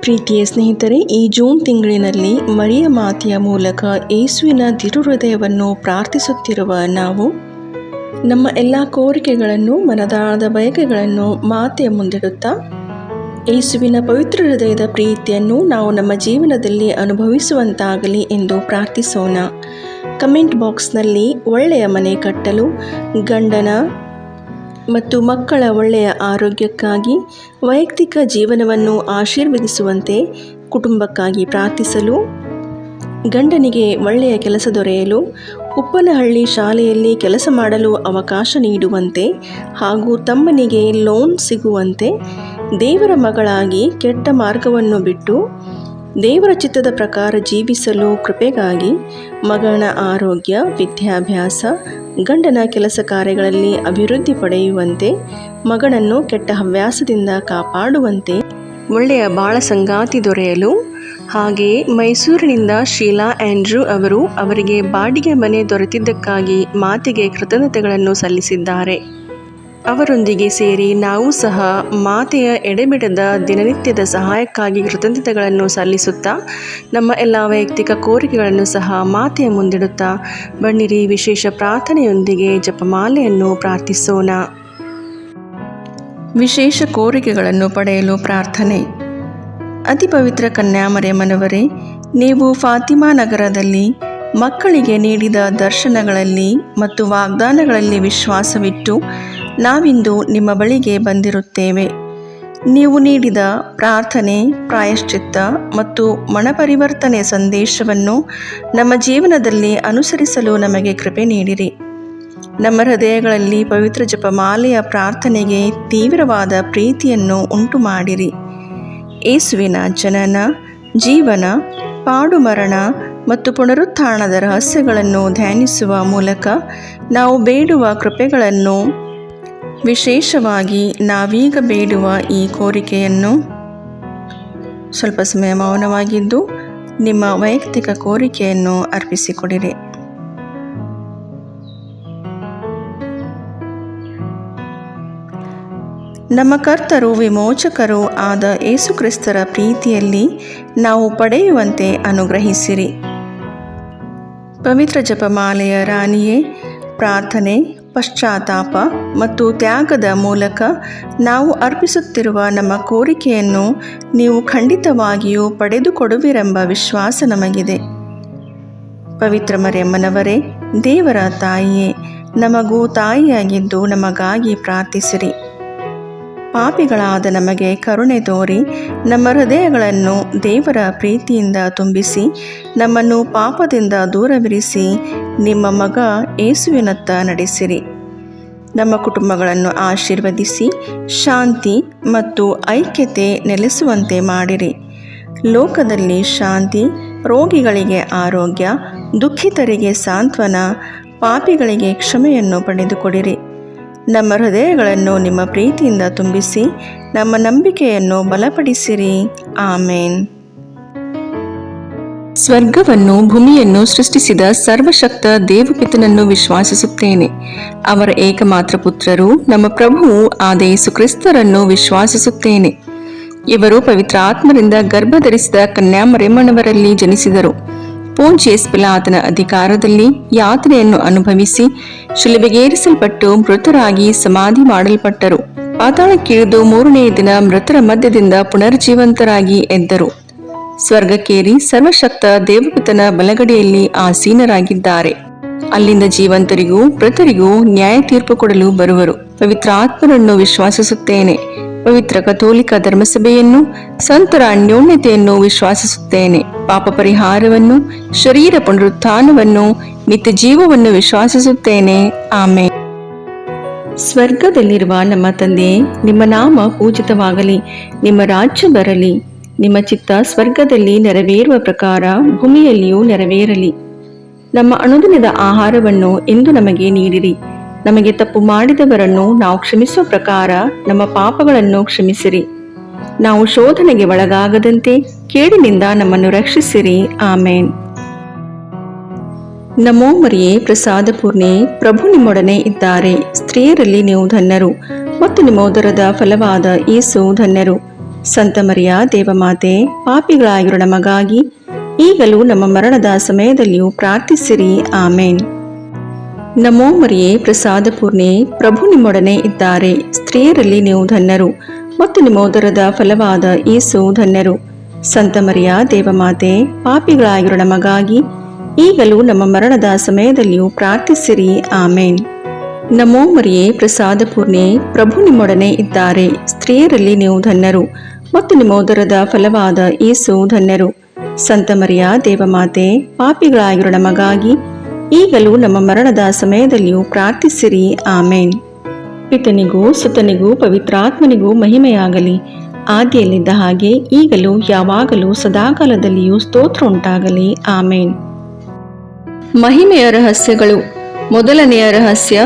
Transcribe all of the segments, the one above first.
ಪ್ರೀತಿಯ ಸ್ನೇಹಿತರೆ, ಈ ಜೂನ್ ತಿಂಗಳಿನಲ್ಲಿ ಮರಿಯ ಮಾತೆಯ ಮೂಲಕ ಯೇಸುವಿನ ತಿರುಹೃದಯವನ್ನು ಪ್ರಾರ್ಥಿಸುತ್ತಿರುವ ನಾವು ನಮ್ಮ ಎಲ್ಲ ಕೋರಿಕೆಗಳನ್ನು, ಮನದಾಳದ ಬಯಕೆಗಳನ್ನು ಮಾತೆಯ ಮುಂದಿಡುತ್ತಾ ಯೇಸುವಿನ ಪವಿತ್ರ ಹೃದಯದ ಪ್ರೀತಿಯನ್ನು ನಾವು ನಮ್ಮ ಜೀವನದಲ್ಲಿ ಅನುಭವಿಸುವಂತಾಗಲಿ ಎಂದು ಪ್ರಾರ್ಥಿಸೋಣ. ಕಮೆಂಟ್ ಬಾಕ್ಸ್ನಲ್ಲಿ ಒಳ್ಳೆಯ ಮನೆ ಕಟ್ಟಲು, ಗಂಡನ ಮತ್ತು ಮಕ್ಕಳ ಒಳ್ಳೆಯ ಆರೋಗ್ಯಕ್ಕಾಗಿ, ವೈಯಕ್ತಿಕ ಜೀವನವನ್ನು ಆಶೀರ್ವದಿಸುವಂತೆ ಕುಟುಂಬಕ್ಕಾಗಿ ಪ್ರಾರ್ಥಿಸಲು, ಗಂಡನಿಗೆ ಒಳ್ಳೆಯ ಕೆಲಸ ದೊರೆಯಲು, ಉಪ್ಪನಹಳ್ಳಿ ಶಾಲೆಯಲ್ಲಿ ಕೆಲಸ ಮಾಡಲು ಅವಕಾಶ ನೀಡುವಂತೆ ಹಾಗೂ ತಮ್ಮನಿಗೆ ಲೋನ್ ಸಿಗುವಂತೆ, ದೇವರ ಮಗಳಾಗಿ ಕೆಟ್ಟ ಮಾರ್ಗವನ್ನು ಬಿಟ್ಟು ದೇವರ ಚಿತ್ತದ ಪ್ರಕಾರ ಜೀವಿಸಲು ಕೃಪೆಗಾಗಿ, ಮಗನ ಆರೋಗ್ಯ, ವಿದ್ಯಾಭ್ಯಾಸ, ಗಂಡನ ಕೆಲಸ ಕಾರ್ಯಗಳಲ್ಲಿ ಅಭಿವೃದ್ಧಿ ಪಡೆಯುವಂತೆ, ಮಗನನ್ನು ಕೆಟ್ಟ ಹವ್ಯಾಸದಿಂದ ಕಾಪಾಡುವಂತೆ, ಒಳ್ಳೆಯ ಬಾಳ ಸಂಗಾತಿ ದೊರೆಯಲು, ಹಾಗೆಯೇ ಮೈಸೂರಿನಿಂದ ಶೀಲಾ ಆಂಡ್ರೂ ಅವರಿಗೆ ಬಾಡಿಗೆ ಮನೆ ದೊರೆತಿದ್ದಕ್ಕಾಗಿ ಮಾತೆಗೆ ಕೃತಜ್ಞತೆಗಳನ್ನು ಸಲ್ಲಿಸಿದ್ದಾರೆ. ಅವರೊಂದಿಗೆ ಸೇರಿ ನಾವು ಸಹ ಮಾತೆಯ ಎಡೆಬಿಡದ ದಿನನಿತ್ಯದ ಸಹಾಯಕ್ಕಾಗಿ ಕೃತಜ್ಞತೆಗಳನ್ನು ಸಲ್ಲಿಸುತ್ತಾ ನಮ್ಮ ಎಲ್ಲ ವೈಯಕ್ತಿಕ ಕೋರಿಕೆಗಳನ್ನು ಸಹ ಮಾತೆಯ ಮುಂದಿಡುತ್ತಾ ಬನ್ನಿರಿ ವಿಶೇಷ ಪ್ರಾರ್ಥನೆಯೊಂದಿಗೆ ಜಪಮಾಲೆಯನ್ನು ಪ್ರಾರ್ಥಿಸೋಣ. ವಿಶೇಷ ಕೋರಿಕೆಗಳನ್ನು ಪಡೆಯಲು ಪ್ರಾರ್ಥನೆ. ಅತಿ ಪವಿತ್ರ ಕನ್ಯಾಮರಿಯಮ್ಮನವರೇ, ನೀವು ಫಾತಿಮಾ ನಗರದಲ್ಲಿ ಮಕ್ಕಳಿಗೆ ನೀಡಿದ ದರ್ಶನಗಳಲ್ಲಿ ಮತ್ತು ವಾಗ್ದಾನಗಳಲ್ಲಿ ವಿಶ್ವಾಸವಿಟ್ಟು ನಾವಿಂದು ನಿಮ್ಮ ಬಳಿಗೆ ಬಂದಿರುತ್ತೇವೆ. ನೀವು ನೀಡಿದ ಪ್ರಾರ್ಥನೆ, ಪ್ರಾಯಶ್ಚಿತ್ತ ಮತ್ತು ಮನಪರಿವರ್ತನೆ ಸಂದೇಶವನ್ನು ನಮ್ಮ ಜೀವನದಲ್ಲಿ ಅನುಸರಿಸಲು ನಮಗೆ ಕೃಪೆ ನೀಡಿರಿ. ನಮ್ಮ ಹೃದಯಗಳಲ್ಲಿ ಪವಿತ್ರ ಜಪಮಾಲೆಯ ಪ್ರಾರ್ಥನೆಗೆ ತೀವ್ರವಾದ ಪ್ರೀತಿಯನ್ನು ಉಂಟು ಮಾಡಿರಿ. ಯೇಸುವಿನ ಜನನ, ಜೀವನ, ಪಾಡುಮರಣ ಮತ್ತು ಪುನರುತ್ಥಾನದ ರಹಸ್ಯಗಳನ್ನು ಧ್ಯಾನಿಸುವ ಮೂಲಕ ನಾವು ಬೇಡುವ ಕೃಪೆಗಳನ್ನು, ವಿಶೇಷವಾಗಿ ನಾವೀಗ ಬೇಡುವ ಈ ಕೋರಿಕೆಯನ್ನು ಸ್ವಲ್ಪ ಸಮಯ ಮೌನವಾಗಿದ್ದು ನಿಮ್ಮ ವೈಯಕ್ತಿಕ ಕೋರಿಕೆಯನ್ನು ಅರ್ಪಿಸಿಕೊಡಿರಿ. ನಮ್ಮ ಕರ್ತರು ವಿಮೋಚಕರೂ ಆದ ಯೇಸುಕ್ರಿಸ್ತರ ಪ್ರೀತಿಯಲ್ಲಿ ನಾವು ಪಡೆಯುವಂತೆ ಅನುಗ್ರಹಿಸಿರಿ. ಪವಿತ್ರ ಜಪಮಾಲೆಯ ರಾಣಿಯೇ, ಪ್ರಾರ್ಥನೆ, ಪಶ್ಚಾತ್ತಾಪ ಮತ್ತು ತ್ಯಾಗದ ಮೂಲಕ ನಾವು ಅರ್ಪಿಸುತ್ತಿರುವ ನಮ್ಮ ಕೋರಿಕೆಯನ್ನು ನೀವು ಖಂಡಿತವಾಗಿಯೂ ಪಡೆದುಕೊಡುವಿರೆಂಬ ವಿಶ್ವಾಸ ನಮಗಿದೆ. ಪವಿತ್ರ ಮರಿಯಮ್ಮನವರೇ, ದೇವರ ತಾಯಿಯೇ, ನಮಗೂ ತಾಯಿಯಾಗಿದ್ದು ನಮಗಾಗಿ ಪ್ರಾರ್ಥಿಸಿರಿ. ಪಾಪಿಗಳಾದ ನಮಗೆ ಕರುಣೆ ತೋರಿ ನಮ್ಮ ಹೃದಯಗಳನ್ನು ದೇವರ ಪ್ರೀತಿಯಿಂದ ತುಂಬಿಸಿ ನಮ್ಮನ್ನು ಪಾಪದಿಂದ ದೂರವಿರಿಸಿ ನಿಮ್ಮ ಮಗ ಯೇಸುವಿನತ್ತ ನಡೆಸಿರಿ. ನಮ್ಮ ಕುಟುಂಬಗಳನ್ನು ಆಶೀರ್ವದಿಸಿ ಶಾಂತಿ ಮತ್ತು ಐಕ್ಯತೆ ನೆಲೆಸುವಂತೆ ಮಾಡಿರಿ. ಲೋಕದಲ್ಲಿ ಶಾಂತಿ, ರೋಗಿಗಳಿಗೆ ಆರೋಗ್ಯ, ದುಃಖಿತರಿಗೆ ಸಾಂತ್ವನ, ಪಾಪಿಗಳಿಗೆ ಕ್ಷಮೆಯನ್ನು ಪಡೆದುಕೊಡಿರಿ. ನಮ್ಮ ಹೃದಯಗಳನ್ನು ನಿಮ್ಮ ಪ್ರೀತಿಯಿಂದ ತುಂಬಿಸಿ ನಮ್ಮ ನಂಬಿಕೆಯನ್ನು ಬಲಪಡಿಸಿರಿ. ಆಮೇನ್. ಸ್ವರ್ಗವನ್ನು ಭೂಮಿಯನ್ನು ಸೃಷ್ಟಿಸಿದ ಸರ್ವಶಕ್ತ ದೇವಪಿತನನ್ನು ವಿಶ್ವಾಸಿಸುತ್ತೇನೆ. ಅವರ ಏಕಮಾತ್ರ ಪುತ್ರರು ನಮ್ಮ ಪ್ರಭುವು ಆದ ಯೇಸು ಕ್ರಿಸ್ತರನ್ನು ವಿಶ್ವಾಸಿಸುತ್ತೇನೆ. ಇವರು ಪವಿತ್ರ ಆತ್ಮರಿಂದ ಗರ್ಭಧರಿಸಿದ ಕನ್ಯಾಮರಿಯಮ್ಮನವರಲ್ಲಿ ಜನಿಸಿದರು. ಪೋಂಚಿಯಸ್ ಪಿಲಾತನ ಅಧಿಕಾರದಲ್ಲಿ ಯಾತನೆಯನ್ನು ಅನುಭವಿಸಿ ಶಿಲುಬೆಗೇರಿಸಲ್ಪಟ್ಟು ಮೃತರಾಗಿ ಸಮಾಧಿ ಮಾಡಲ್ಪಟ್ಟರು. ಪಾತಾಳಕ್ಕಿಳಿದು ಮೂರನೆಯ ದಿನ ಮೃತರ ಮಧ್ಯದಿಂದ ಪುನರ್ಜೀವಂತರಾಗಿ ಎದ್ದರು. ಸ್ವರ್ಗಕ್ಕೇರಿ ಸರ್ವಶಕ್ತ ದೇವಪಿತನ ಬಲಗಡೆಯಲ್ಲಿ ಆಸೀನರಾಗಿದ್ದಾರೆ. ಅಲ್ಲಿಂದ ಜೀವಂತರಿಗೂ ಮೃತರಿಗೂ ನ್ಯಾಯ ತೀರ್ಪು ಕೊಡಲು ಬರುವರು. ಪವಿತ್ರ ಆತ್ಮರನ್ನು ವಿಶ್ವಾಸಿಸುತ್ತೇನೆ. ಪವಿತ್ರ ಕಥೋಲಿಕ ಧರ್ಮಸಭೆಯನ್ನು, ಸಂತರ ಅನ್ಯೋನ್ಯತೆಯನ್ನು ವಿಶ್ವಾಸಿಸುತ್ತೇನೆ. ಪಾಪ ಪರಿಹಾರವನ್ನು, ಶರೀರ ಪುನರುತ್ಥಾನವನ್ನು, ನಿತ್ಯ ಜೀವವನ್ನು ವಿಶ್ವಾಸಿಸುತ್ತೇನೆ. ಆಮೇಲೆ. ಸ್ವರ್ಗದಲ್ಲಿರುವ ನಮ್ಮ ತಂದೆಯೇ, ನಿಮ್ಮ ನಾಮ ಪೂಜಿತವಾಗಲಿ, ನಿಮ್ಮ ರಾಜ್ಯ ಬರಲಿ, ನಿಮ್ಮ ಚಿತ್ತ ಸ್ವರ್ಗದಲ್ಲಿ ನೆರವೇರುವ ಪ್ರಕಾರ ಭೂಮಿಯಲ್ಲಿಯೂ ನೆರವೇರಲಿ. ನಮ್ಮ ಅನುದಿನದ ಆಹಾರವನ್ನು ಇಂದು ನಮಗೆ ನೀಡಿರಿ. ನಮಗೆ ತಪ್ಪು ಮಾಡಿದವರನ್ನು ನಾವು ಕ್ಷಮಿಸುವ ಪ್ರಕಾರ ನಮ್ಮ ಪಾಪಗಳನ್ನು ಕ್ಷಮಿಸಿರಿ. ನಾವು ಶೋಧನೆಗೆ ಒಳಗಾಗದಂತೆ ಕೇಡಿನಿಂದ ನಮ್ಮನ್ನು ರಕ್ಷಿಸಿರಿ. ಆಮೇನ್. ನಮೋ ಮರಿಯೇ, ಪ್ರಸಾದ ಪೂರ್ಣೆ, ಪ್ರಭು ನಿಮ್ಮೊಡನೆ ಇದ್ದಾರೆ. ಸ್ತ್ರೀಯರಲ್ಲಿ ನೀವು ಧನ್ಯರು ಮತ್ತು ನಿಮ್ಮ ಉದರದ ಫಲವಾದ ಯೇಸು ಧನ್ಯರು. ಸಂತ ಮರಿಯ ದೇವಮಾತೆ, ಪಾಪಿಗಳಾಗಿರೋ ನಮಗಾಗಿ ಈಗಲೂ ನಮ್ಮ ಮರಣದ ಸಮಯದಲ್ಲಿಯೂ ಪ್ರಾರ್ಥಿಸಿರಿ. ಆಮೇನ್. ನಮೋ ಮರಿಯೇ, ಪ್ರಸಾದ ಪೂರ್ಣೆ, ಪ್ರಭು ನಿಮ್ಮೊಡನೆ ಇದ್ದಾರೆ. ಸ್ತ್ರೀಯರಲ್ಲಿ ನೀವು ಧನ್ಯರು ಮತ್ತು ನಿಮ್ಮ ಉದರದ ಫಲವಾದ ಯೇಸು ಧನ್ಯರು. ಸಂತ ಮರಿಯ ದೇವಮಾತೆ, ಪಾಪಿಗಳಾಗಿರೋ ನಮಗಾಗಿ ಈಗಲೂ ನಮ್ಮ ಮರಣದ ಸಮಯದಲ್ಲಿಯೂ ಪ್ರಾರ್ಥಿಸಿರಿ. ಆಮೇನ್. ನಮೋ ಮರಿಯೇ, ಪ್ರಸಾದ ಪೂರ್ಣೆ, ಪ್ರಭು ನಿಮ್ಮೊಡನೆ ಇದ್ದಾರೆ. ಸ್ತ್ರೀಯರಲ್ಲಿ ನೀವು ಧನ್ಯರು ಮತ್ತು ನಿಮ್ಮ ಉದರದ ಫಲವಾದ ಯೇಸು ಧನ್ಯರು. ಸಂತ ಮರಿಯ ದೇವಮಾತೆ, ಪಾಪಿಗಳಾಗಿರೋ ನಮಗಾಗಿ ಈಗಲೂ ನಮ್ಮ ಮರಣದ ಸಮಯದಲ್ಲಿಯೂ ಪ್ರಾರ್ಥಿಸಿರಿ. ಆಮೇನ್. ಪಿತನಿಗೂ ಸುತನಿಗೂ ಪವಿತ್ರಾತ್ಮನಿಗೂ ಮಹಿಮೆಯಾಗಲಿ, ಆದಿಯಲ್ಲಿದ್ದ ಹಾಗೆ ಈಗಲೂ ಯಾವಾಗಲೂ ಸದಾಕಾಲದಲ್ಲಿಯೂ ಸ್ತೋತ್ರ ಉಂಟಾಗಲಿ. ಆಮೇನ್. ಮಹಿಮೆಯ ರಹಸ್ಯಗಳು. ಮೊದಲನೆಯ ರಹಸ್ಯ,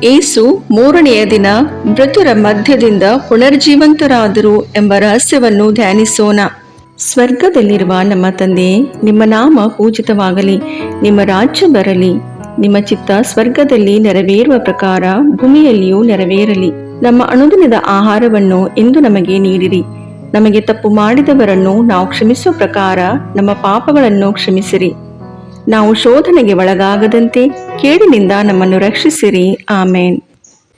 ಏಸು ಮೂರನೆಯ ದಿನ ಮೃತರ ಮಧ್ಯದಿಂದ ಪುನರ್ಜೀವಂತರಾದರು ಎಂಬ ರಹಸ್ಯವನ್ನು ಧ್ಯಾನಿಸೋಣ. ಸ್ವರ್ಗದಲ್ಲಿರುವ ನಮ್ಮ ತಂದೆ, ನಿಮ್ಮ ನಾಮ ಪೂಜಿತವಾಗಲಿ, ನಿಮ್ಮ ರಾಜ್ಯ ಬರಲಿ, ನಿಮ್ಮ ಚಿತ್ತ ಸ್ವರ್ಗದಲ್ಲಿ ನೆರವೇರುವ ಪ್ರಕಾರ ಭೂಮಿಯಲ್ಲಿಯೂ ನೆರವೇರಲಿ. ನಮ್ಮ ಅನುದಿನದ ಆಹಾರವನ್ನು ಇಂದು ನಮಗೆ ನೀಡಿರಿ. ನಮಗೆ ತಪ್ಪು ಮಾಡಿದವರನ್ನು ನಾವು ಕ್ಷಮಿಸುವ ಪ್ರಕಾರ ನಮ್ಮ ಪಾಪಗಳನ್ನು ಕ್ಷಮಿಸಿರಿ. ನಾವು ಶೋಧನೆಗೆ ಒಳಗಾಗದಂತೆ ಕೇಡಿನಿಂದ ನಮ್ಮನ್ನು ರಕ್ಷಿಸಿರಿ. ಆಮೇನ್.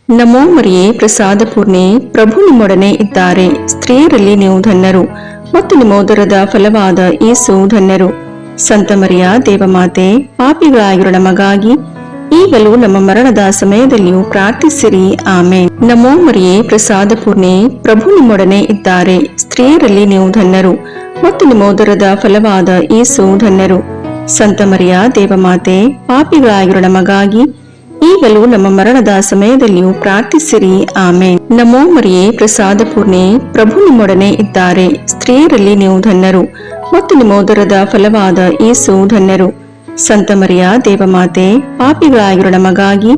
ನಮೋ ಮರಿಯೇ, ಪ್ರಸಾದ ಪೂರ್ಣೆ, ಪ್ರಭು ನಿಮ್ಮೊಡನೆ ಇದ್ದಾರೆ. ಸ್ತ್ರೀಯರಲ್ಲಿ ನೀವು ಧನ್ಯರು ಮತ್ತು ನಿಮ್ಮ ಉದರದ ಫಲವಾದ ಯೇಸು ಧನ್ಯರು. ಸಂತ ಮರಿಯ ದೇವಮಾತೆ, ಪಾಪಿಗಳಾಗಿರೋ ನಮಗಾಗಿ ಈಗಲೂ ನಮ್ಮ ಮರಣದ ಸಮಯದಲ್ಲಿಯೂ ಪ್ರಾರ್ಥಿಸಿರಿ. ಆಮೇನ್. ನಮೋ ಮರಿಯೇ, ಪ್ರಸಾದ ಪೂರ್ಣೆ, ಪ್ರಭು ನಿಮ್ಮೊಡನೆ ಇದ್ದಾರೆ. ಸ್ತ್ರೀಯರಲ್ಲಿ ನೀವು ಧನ್ಯರು ಮತ್ತು ನಿಮ್ಮ ಉದರದ ಫಲವಾದ ಯೇಸು ಧನ್ಯರು. ಸಂತ ಮರಿಯ ದೇವಮಾತೆ, ಪಾಪಿಗಳಾಗಿರೋ ನಮಗಾಗಿ ಈಗಲೂ ನಮ್ಮ ಮರಣದ ಸಮಯದಲ್ಲಿಯೂ ಪ್ರಾರ್ಥಿಸಿರಿ. ಆಮೇನ್. ನಮೋ ಮರಿಯೇ, ಪ್ರಸಾದ ಪೂರ್ಣೆ, ಪ್ರಭು ನಿಮ್ಮೊಡನೆ ಇದ್ದಾರೆ. ಸ್ತ್ರೀಯರಲ್ಲಿ ನೀವು ಧನ್ಯರು ಮತ್ತು ನಿಮ್ಮ ಉದರದ ಫಲವಾದ ಯೇಸು ಧನ್ಯರು. ಸಂತ ಮರಿಯ ದೇವಮಾತೆ, ಪಾಪಿಗಳಾಗಿರೋ ನಮಗಾಗಿ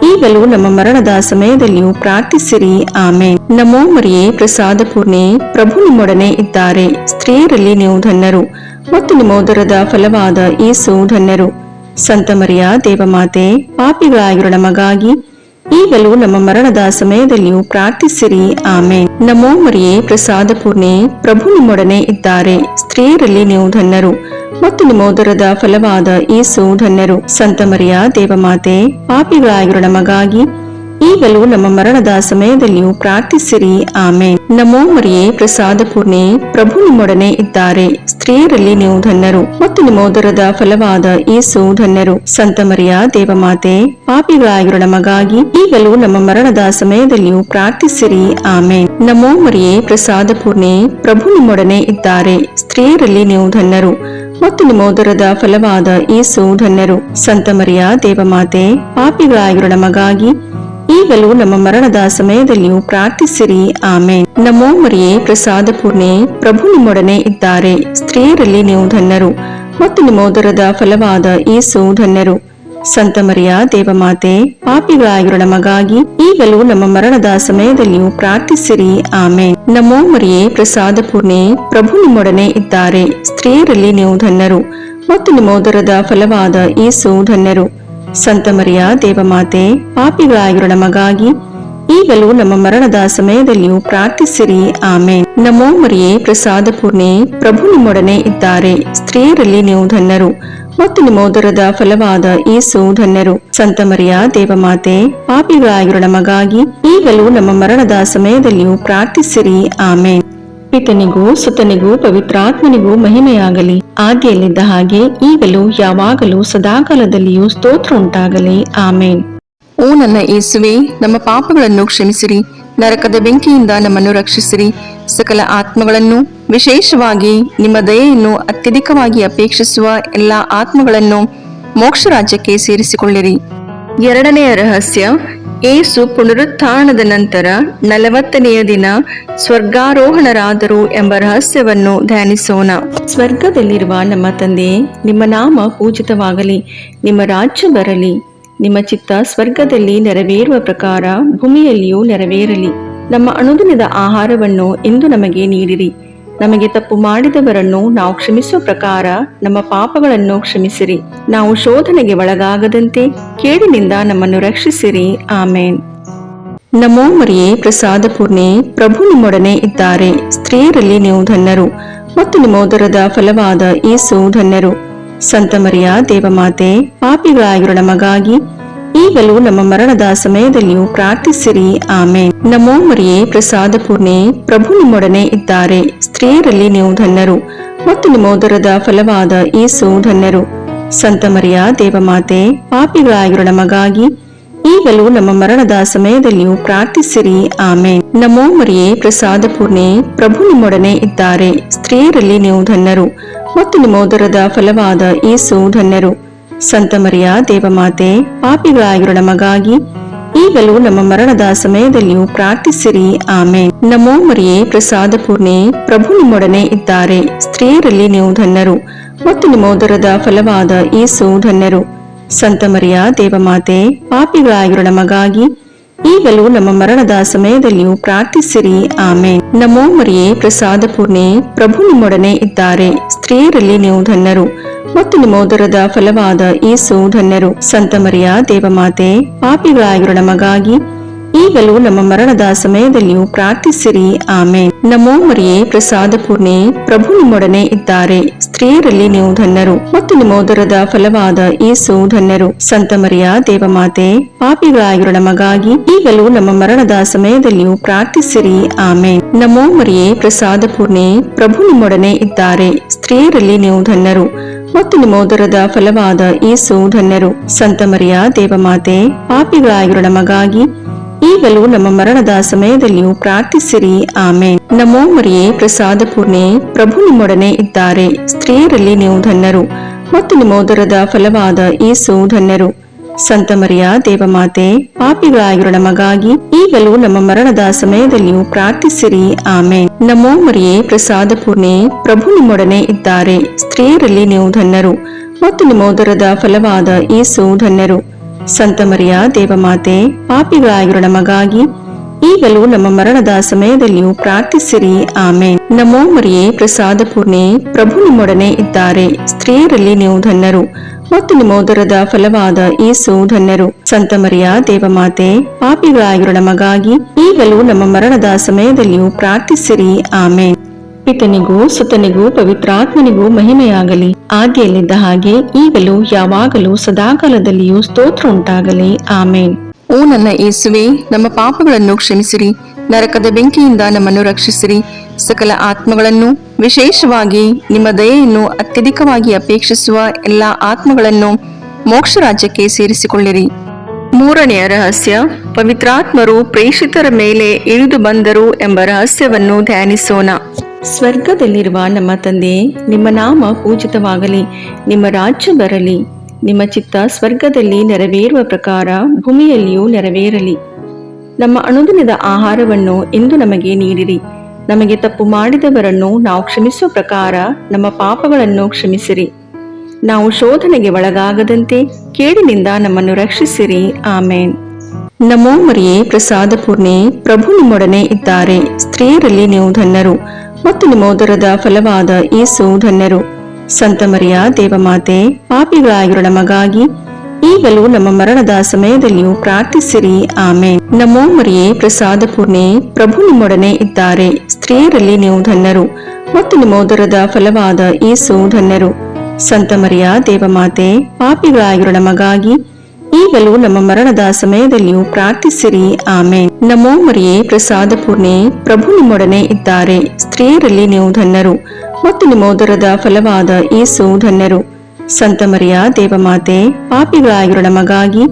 ಈಗಲೂ ನಮ್ಮ ಮರಣದ ಸಮಯದಲ್ಲಿಯೂ ಪ್ರಾರ್ಥಿಸಿರಿ. ಆಮೇನ್. ನಮೋ ಮರಿಯೇ, ಪ್ರಸಾದ ಪೂರ್ಣೆ, ಪ್ರಭು ನಿಮ್ಮೊಡನೆ ಇದ್ದಾರೆ. ಸ್ತ್ರೀಯರಲ್ಲಿ ನೀವು ಧನ್ಯರು ಮತ್ತು ನಿಮ್ಮ ಉದರದ ಫಲವಾದ ಯೇಸು ಧನ್ಯರು. ಸಂತ ಮರಿಯ ದೇವಮಾತೆ, ಪಾಪಿಗಳಾಗಿರೋ ನಮಗಾಗಿ ಈಗಲೂ ನಮ್ಮ ಮರಣದ ಸಮಯದಲ್ಲಿಯೂ ಪ್ರಾರ್ಥಿಸಿರಿ. ಆಮೇನ್. ನಮೋ ಮರಿಯೇ, ಪ್ರಸಾದ ಪೂರ್ಣೆ, ಪ್ರಭು ನಿಮ್ಮೊಡನೆ ಇದ್ದಾರೆ. ಸ್ತ್ರೀಯರಲ್ಲಿ ನೀವು ಧನ್ಯರು ಮತ್ತು ನಿಮ್ಮ ಉದರದ ಫಲವಾದ ಯೇಸು ಧನ್ಯರು. ಸಂತ ಮರಿಯ ದೇವಮಾತೆ, ಪಾಪಿಗಳಾಗಿರೋ ನಮಗಾಗಿ ಈಗಲೂ ನಮ್ಮ ಮರಣದ ಸಮಯದಲ್ಲಿಯೂ ಪ್ರಾರ್ಥಿಸಿರಿ. ಆಮೇನ್. ನಮೋ ಮರಿಯೇ, ಪ್ರಸಾದ ಪೂರ್ಣೆ, ಪ್ರಭು ನಿಮ್ಮೊಡನೆ ಇದ್ದಾರೆ. ಸ್ತ್ರೀಯರಲ್ಲಿ ನೀವು ಧನ್ಯರು ಮತ್ತು ನಿಮ್ಮ ಉದರದ ಫಲವಾದ ಯೇಸು ಧನ್ಯರು. ಸಂತ ಮರಿಯ ದೇವಮಾತೆ, ಪಾಪಿಗಳಾಗಿರೋ ನಮಗಾಗಿ ಈಗಲೂ ನಮ್ಮ ಮರಣದ ಸಮಯದಲ್ಲಿಯೂ ಪ್ರಾರ್ಥಿಸಿರಿ. ಆಮೇನ್. ನಮೋ ಮರಿಯೇ, ಪ್ರಸಾದ ಪೂರ್ಣೆ, ಪ್ರಭು ನಿಮ್ಮೊಡನೆ ಇದ್ದಾರೆ. ಸ್ತ್ರೀಯರಲ್ಲಿ ನೀವು ಧನ್ಯರು ಮತ್ತು ನಿಮ್ಮ ಉದರದ ಫಲವಾದ ಯೇಸು ಧನ್ಯರು. ಸಂತ ಮರಿಯ ದೇವಮಾತೆ, ಪಾಪಿಗಳಾಗಿರೋ ನಮಗಾಗಿ ಈಗಲೂ ನಮ್ಮ ಮರಣದ ಸಮಯದಲ್ಲಿಯೂ ಪ್ರಾರ್ಥಿಸಿರಿ. ಆಮೇನ್. ನಮೋ ಮರಿಯೇ, ಪ್ರಸಾದ ಪೂರ್ಣೆ, ಪ್ರಭು ನಿಮ್ಮೊಡನೆ ಇದ್ದಾರೆ. ಸ್ತ್ರೀಯರಲ್ಲಿ ನೀವು ಧನ್ಯರು ಮತ್ತು ನಿಮ್ಮ ಉದರದ ಫಲವಾದ ಯೇಸು ಧನ್ಯರು. ಸಂತ ಮರಿಯ ದೇವಮಾತೆ, ಪಾಪಿಗಳಾಗಿರೋ ನಮಗಾಗಿ ಈಗಲೂ ನಮ್ಮ ಮರಣದ ಸಮಯದಲ್ಲಿಯೂ ಪ್ರಾರ್ಥಿಸಿರಿ. ಆಮೇನ್. ನಮೋ ಮರಿಯೇ, ಪ್ರಸಾದ ಪೂರ್ಣೆ, ಪ್ರಭು ನಿಮ್ಮೊಡನೆ ಇದ್ದಾರೆ. ಸ್ತ್ರೀಯರಲ್ಲಿ ನೀವು ಧನ್ಯರು ಮತ್ತು ನಿಮ್ಮ ಉದರದ ಫಲವಾದ ಯೇಸು ಧನ್ಯರು. ಸಂತ ಮರಿಯ ದೇವಮಾತೆ, ಪಾಪಿಗಳಾಗಿರೋ ನಮಗಾಗಿ ಈಗಲೂ ನಮ್ಮ ಮರಣದ ಸಮಯದಲ್ಲಿಯೂ ಪ್ರಾರ್ಥಿಸಿರಿ. ಆಮೇನ್. ನಮೋ ಮರಿಯೇ, ಪ್ರಸಾದ ಪೂರ್ಣೆ, ಪ್ರಭು ನಿಮ್ಮೊಡನೆ ಇದ್ದಾರೆ. ಸ್ತ್ರೀಯರಲ್ಲಿ ನೀವು ಧನ್ಯರು ಮತ್ತು ನಿಮ್ಮ ಉದರದ ಫಲವಾದ ಯೇಸು ಧನ್ಯರು. ಸಂತ ಮರಿಯ ದೇವಮಾತೆ, ಪಾಪಿಗಳಾಗಿರೋ ನಮಗಾಗಿ ಈಗಲೂ ನಮ್ಮ ಮರಣದ ಸಮಯದಲ್ಲಿಯೂ ಪ್ರಾರ್ಥಿಸಿರಿ. ಆಮೇನ್. ಪಿತನಿಗೂ ಸುತನಿಗೂ ಪವಿತ್ರಾತ್ಮನಿಗೂ ಮಹಿಮೆಯಾಗಲಿ, ಆದಿಯಲ್ಲಿದ್ದ ಹಾಗೆ ಈಗಲೂ ಯಾವಾಗಲೂ ಸದಾಕಾಲದಲ್ಲಿಯೂ ಸ್ತೋತ್ರ ಉಂಟಾಗಲಿ. ಆಮೇನ್. ಓ ನನ್ನ ಯೇಸುವೆ, ನಮ್ಮ ಪಾಪಗಳನ್ನು ಕ್ಷಮಿಸಿರಿ, ನರಕದ ಬೆಂಕಿಯಿಂದ ನಮ್ಮನ್ನು ರಕ್ಷಿಸಿರಿ, ಸಕಲ ಆತ್ಮಗಳನ್ನು, ವಿಶೇಷವಾಗಿ ನಿಮ್ಮ ದಯೆಯನ್ನು ಅತ್ಯಧಿಕವಾಗಿ ಅಪೇಕ್ಷಿಸುವ ಎಲ್ಲ ಆತ್ಮಗಳನ್ನು ಮೋಕ್ಷ ರಾಜ್ಯಕ್ಕೆ ಸೇರಿಸಿಕೊಳ್ಳಿರಿ. ಎರಡನೆಯ ರಹಸ್ಯ, ಏಸು ಪುನರುತ್ಥಾನದ ನಂತರ 40ನೆಯ ದಿನ ಸ್ವರ್ಗಾರೋಹಣರಾದರು ಎಂಬ ರಹಸ್ಯವನ್ನು ಧ್ಯಾನಿಸೋಣ. ಸ್ವರ್ಗದಲ್ಲಿರುವ ನಮ್ಮ ತಂದೆ, ನಿಮ್ಮ ನಾಮ ಪೂಜಿತವಾಗಲಿ, ನಿಮ್ಮ ರಾಜ್ಯ ಬರಲಿ, ನಿಮ್ಮ ಚಿತ್ತ ಸ್ವರ್ಗದಲ್ಲಿ ನೆರವೇರುವ ಪ್ರಕಾರ ಭೂಮಿಯಲ್ಲಿಯೂ ನೆರವೇರಲಿ. ನಮ್ಮ ಅನುದಿನದ ಆಹಾರವನ್ನು ಇಂದು ನಮಗೆ ನೀಡಿರಿ. ನಮಗೆ ತಪ್ಪು ಮಾಡಿದವರನ್ನು ನಾವು ಕ್ಷಮಿಸುವ ಪ್ರಕಾರ ನಮ್ಮ ಪಾಪಗಳನ್ನು ಕ್ಷಮಿಸಿರಿ. ನಾವು ಶೋಧನೆಗೆ ಒಳಗಾಗದಂತೆ ಕೇಡಿನಿಂದ ನಮ್ಮನ್ನು ರಕ್ಷಿಸಿರಿ. ಆಮೇನ್. ನಮೋ ಮರಿಯೇ ಪ್ರಸಾದ ಪೂರ್ಣೆ, ಪ್ರಭು ನಿಮ್ಮೊಡನೆ ಇದ್ದಾರೆ. ಸ್ತ್ರೀಯರಲ್ಲಿ ನೀವು ಧನ್ಯರು ಮತ್ತು ನಿಮ್ಮ ಉದರದ ಫಲವಾದ ಯೇಸು ಧನ್ಯರು. ಸಂತ ಮರಿಯ ದೇವಮಾತೆ, ಪಾಪಿಗಳಾಗಿರೋ ನಮಗಾಗಿ ಈಗಲೂ ನಮ್ಮ ಮರಣದ ಸಮಯದಲ್ಲಿಯೂ ಪ್ರಾರ್ಥಿಸಿರಿ. ಆಮೇನ್. ನಮೋ ಮರಿಯೇ ಪ್ರಸಾದ ಪೂರ್ಣೆ, ಪ್ರಭು ನಿಮ್ಮೊಡನೆ ಇದ್ದಾರೆ. ಸ್ತ್ರೀಯರಲ್ಲಿ ನೀವು ಧನ್ಯರು ಮತ್ತು ನಿಮ್ಮ ಉದರದ ಫಲವಾದ ಯೇಸು ಧನ್ಯರು. ಸಂತ ಮರಿಯ ದೇವಮಾತೆ, ಪಾಪಿಗಳಾಗಿರೋ ನಮಗಾಗಿ ಈಗಲೂ ನಮ್ಮ ಮರಣದ ಸಮಯದಲ್ಲಿಯೂ ಪ್ರಾರ್ಥಿಸಿರಿ. ಆಮೇನ್. ನಮೋ ಮರಿಯೇ ಪ್ರಸಾದ ಪೂರ್ಣೆ, ಪ್ರಭು ನಿಮ್ಮೊಡನೆ ಇದ್ದಾರೆ. ಸ್ತ್ರೀಯರಲ್ಲಿ ನೀವು ಧನ್ಯರು ಮತ್ತು ನಿಮ್ಮ ಉದರದ ಫಲವಾದ ಯೇಸು ಧನ್ಯರು. ಸಂತ ಮರಿಯ ದೇವಮಾತೆ, ಪಾಪಿಗಳಾಗಿರೋ ನಮಗಾಗಿ ಈಗಲೂ ನಮ್ಮ ಮರಣದ ಸಮಯದಲ್ಲಿಯೂ ಪ್ರಾರ್ಥಿಸಿರಿ. ಆಮೇನ್. ನಮೋ ಮರಿಯೇ ಪ್ರಸಾದ ಪೂರ್ಣೆ, ಪ್ರಭು ನಿಮ್ಮೊಡನೆ ಇದ್ದಾರೆ. ಸ್ತ್ರೀಯರಲ್ಲಿ ನೀವು ಧನ್ಯರು ಮತ್ತು ನಿಮ್ಮ ಉದರದ ಫಲವಾದ ಯೇಸು ಧನ್ಯರು. ಸಂತ ಮರಿಯ ದೇವಮಾತೆ, ಪಾಪಿಗಳಾಗಿರೋ ನಮಗಾಗಿ ಈಗಲೂ ನಮ್ಮ ಮರಣದ ಸಮಯದಲ್ಲಿಯೂ ಪ್ರಾರ್ಥಿಸಿರಿ. ಆಮೇನ್. ನಮೋ ಮರಿಯೇ ಪ್ರಸಾದ ಪೂರ್ಣೆ, ಪ್ರಭು ನಿಮ್ಮೊಡನೆ ಇದ್ದಾರೆ. ಸ್ತ್ರೀಯರಲ್ಲಿ ನೀವು ಧನ್ಯರು ಮತ್ತು ನಿಮ್ಮ ಉದರದ ಫಲವಾದ ಯೇಸು ಧನ್ಯರು. ಸಂತ ಮರಿಯ ದೇವಮಾತೆ, ಪಾಪಿಗಳಾಗಿರೋ ನಮಗಾಗಿ ಈಗಲೂ ನಮ್ಮ ಮರಣದ ಸಮಯದಲ್ಲಿಯೂ ಪ್ರಾರ್ಥಿಸಿರಿ. ಆಮೇನ್. ನಮೋ ಮರಿಯೇ ಪ್ರಸಾದ ಪೂರ್ಣೆ, ಪ್ರಭು ನಿಮ್ಮೊಡನೆ ಇದ್ದಾರೆ. ಸ್ತ್ರೀಯರಲ್ಲಿ ನೀವು ಧನ್ಯರು ಮತ್ತು ನಿಮ್ಮ ಉದರದ ಫಲವಾದ ಯೇಸು ಧನ್ಯರು. ಸಂತ ಮರಿಯ ದೇವಮಾತೆ, ಪಾಪಿಗಳಾಗಿರೋ ನಮಗಾಗಿ ಈಗಲೂ ನಮ್ಮ ಮರಣದ ಸಮಯದಲ್ಲಿಯೂ ಪ್ರಾರ್ಥಿಸಿರಿ. ಆಮೇನ್. ನಮೋ ಮರಿಯೇ ಪ್ರಸಾದ ಪೂರ್ಣೆ, ಪ್ರಭು ನಿಮ್ಮೊಡನೆ ಇದ್ದಾರೆ. ಸ್ತ್ರೀಯರಲ್ಲಿ ನೀವು ಧನ್ಯರು ಮತ್ತು ನಿಮ್ಮ ಉದರದ ಫಲವಾದ ಯೇಸು ಧನ್ಯರು. ಸಂತ ಮರಿಯ ದೇವಮಾತೆ, ಪಾಪಿಗಳಾಗಿರೋ ನಮಗಾಗಿ ಈಗಲೂ ನಮ್ಮ ಮರಣದ ಸಮಯದಲ್ಲಿಯೂ ಪ್ರಾರ್ಥಿಸಿರಿ. ಆಮೇನ್. ನಮೋ ಮರಿಯೇ ಪ್ರಸಾದ ಪೂರ್ಣೆ, ಪ್ರಭು ನಿಮ್ಮೊಡನೆ ಇದ್ದಾರೆ. ಸ್ತ್ರೀಯರಲ್ಲಿ ನೀವು ಧನ್ಯರು ಮತ್ತು ನಿಮ್ಮ ಉದರದ ಫಲವಾದ ಯೇಸು ಧನ್ಯರು. ಸಂತ ಮರಿಯ ದೇವಮಾತೆ, ಪಾಪಿಗಳಾಗಿರೋ ನಮಗಾಗಿ ಈಗಲೂ ನಮ್ಮ ಮರಣದ ಸಮಯದಲ್ಲಿಯೂ ಪ್ರಾರ್ಥಿಸಿರಿ. ಆಮೇನ್. ನಮೋ ಮರಿಯೇ ಪ್ರಸಾದ ಪೂರ್ಣೆ, ಪ್ರಭು ನಿಮ್ಮೊಡನೆ ಇದ್ದಾರೆ. ಸ್ತ್ರೀಯರಲ್ಲಿ ನೀವು ಧನ್ಯರು ಮತ್ತು ನಿಮ್ಮ ಉದರದ ಫಲವಾದ ಯೇಸು ಧನ್ಯರು. ಸಂತ ಮರಿಯ ದೇವಮಾತೆ, ಪಾಪಿಗಳಾಗಿರೋ ನಮಗಾಗಿ ಈಗಲೂ ನಮ್ಮ ಮರಣದ ಸಮಯದಲ್ಲಿಯೂ ಪ್ರಾರ್ಥಿಸಿರಿ. ಆಮೇನ್. ನಮೋ ಮರಿಯೇ ಪ್ರಸಾದ ಪೂರ್ಣೆ, ಪ್ರಭು ನಿಮ್ಮೊಡನೆ ಇದ್ದಾರೆ. ಸ್ತ್ರೀಯರಲ್ಲಿ ನೀವು ಧನ್ಯರು ಮತ್ತು ನಿಮ್ಮ ಉದರದ ಫಲವಾದ ಯೇಸು ಧನ್ಯರು. ಸಂತ ಮರಿಯ ದೇವಮಾತೆ, ಪಾಪಿಗಳಾಗಿರೋ ನಮಗಾಗಿ ಈಗಲೂ ನಮ್ಮ ಮರಣದ ಸಮಯದಲ್ಲಿಯೂ ಪ್ರಾರ್ಥಿಸಿರಿ. ಆಮೇನ್. ಪಿತನಿಗೂ ಸುತನಿಗೂ ಪವಿತ್ರಾತ್ಮನಿಗೂ ಮಹಿಮೆಯಾಗಲಿ, ಆದಿಯಲ್ಲಿದ್ದ ಹಾಗೆ ಈಗಲೂ ಯಾವಾಗಲೂ ಸದಾಕಾಲದಲ್ಲಿಯೂ ಸ್ತೋತ್ರ ಉಂಟಾಗಲಿ. ಆಮೇನ್. ಓ ನನ್ನ ಯೇಸುವೆ, ನಮ್ಮ ಪಾಪಗಳನ್ನು ಕ್ಷಮಿಸಿರಿ, ನರಕದ ಬೆಂಕಿಯಿಂದ ನಮ್ಮನ್ನು ರಕ್ಷಿಸಿರಿ, ಸಕಲ ಆತ್ಮಗಳನ್ನು, ವಿಶೇಷವಾಗಿ ನಿಮ್ಮ ದಯೆಯನ್ನು ಅತ್ಯಧಿಕವಾಗಿ ಅಪೇಕ್ಷಿಸುವ ಎಲ್ಲ ಆತ್ಮಗಳನ್ನು ಮೋಕ್ಷ ರಾಜ್ಯಕ್ಕೆ ಸೇರಿಸಿಕೊಳ್ಳಿರಿ. ಮೂರನೆಯ ರಹಸ್ಯ, ಪವಿತ್ರಾತ್ಮರು ಪ್ರೇಷಿತರ ಮೇಲೆ ಇಳಿದು ಬಂದರು ಎಂಬ ರಹಸ್ಯವನ್ನು ಧ್ಯಾನಿಸೋಣ. ಸ್ವರ್ಗದಲ್ಲಿರುವ ನಮ್ಮ ತಂದೆ, ನಿಮ್ಮ ನಾಮ ಪೂಜಿತವಾಗಲಿ, ನಿಮ್ಮ ರಾಜ್ಯ ಬರಲಿ, ನಿಮ್ಮ ಚಿತ್ತ ಸ್ವರ್ಗದಲ್ಲಿ ನೆರವೇರುವ ಪ್ರಕಾರ ಭೂಮಿಯಲ್ಲಿಯೂ ನೆರವೇರಲಿ. ನಮ್ಮ ಅನುದಿನದ ಆಹಾರವನ್ನು ಇಂದು ನಮಗೆ ನೀಡಿರಿ. ನಮಗೆ ತಪ್ಪು ಮಾಡಿದವರನ್ನು ನಾವು ಕ್ಷಮಿಸುವ ಪ್ರಕಾರ ನಮ್ಮ ಪಾಪಗಳನ್ನು ಕ್ಷಮಿಸಿರಿ. ನಾವು ಶೋಧನೆಗೆ ಒಳಗಾಗದಂತೆ ಕೇಡಿನಿಂದ ನಮ್ಮನ್ನು ರಕ್ಷಿಸಿರಿ. ಆಮೇನ್. ನಮೋ ಮರಿಯೇ ಪ್ರಸಾದ ಪೂರ್ಣೆ, ಪ್ರಭು ನಿಮ್ಮೊಡನೆ ಇದ್ದಾರೆ. ಸ್ತ್ರೀಯರಲ್ಲಿ ನೀವು ಧನ್ಯರು ಮತ್ತು ನಿಮ್ಮ ಉದರದ ಫಲವಾದ ಯೇಸು ಧನ್ಯರು. ಸಂತ ಮರಿಯ ದೇವಮಾತೆ, ಪಾಪಿಗಳಾಗಿರೋ ನಮಗಾಗಿ ಈಗಲೂ ನಮ್ಮ ಮರಣದ ಸಮಯದಲ್ಲಿಯೂ ಪ್ರಾರ್ಥಿಸಿರಿ. ಆಮೇನ್. ನಮೋ ಮರಿಯೇ ಪ್ರಸಾದ ಪೂರ್ಣೆ, ಪ್ರಭು ನಿಮ್ಮೊಡನೆ ಇದ್ದಾರೆ. ಸ್ತ್ರೀಯರಲ್ಲಿ ನೀವು ಧನ್ಯರು ಮತ್ತು ನಿಮ್ಮ ಉದರದ ಫಲವಾದ ಯೇಸು ಧನ್ಯರು. ಸಂತ ಮರಿಯ ದೇವಮಾತೆ, ಪಾಪಿಗಳಾಗಿರೋ ನಮಗಾಗಿ ಈಗಲೂ ನಮ್ಮ ಮರಣದ ಸಮಯದಲ್ಲಿಯೂ ಪ್ರಾರ್ಥಿಸಿರಿ. ಆಮೇನ್. ನಮೋ ಮರಿಯೇ ಪ್ರಸಾದ ಪೂರ್ಣೆ, ಪ್ರಭು ನಿಮ್ಮೊಡನೆ ಇದ್ದಾರೆ. ಸ್ತ್ರೀಯರಲ್ಲಿ ನೀವು ಧನ್ಯರು ಮತ್ತು ನಿಮ್ಮ ಉದರದ ಫಲವಾದ ಯೇಸು ಧನ್ಯರು. ಸಂತ ಮರಿಯ ದೇವಮಾತೆ, ಪಾಪಿಗಳಾಗಿರೋ ನಮಗಾಗಿ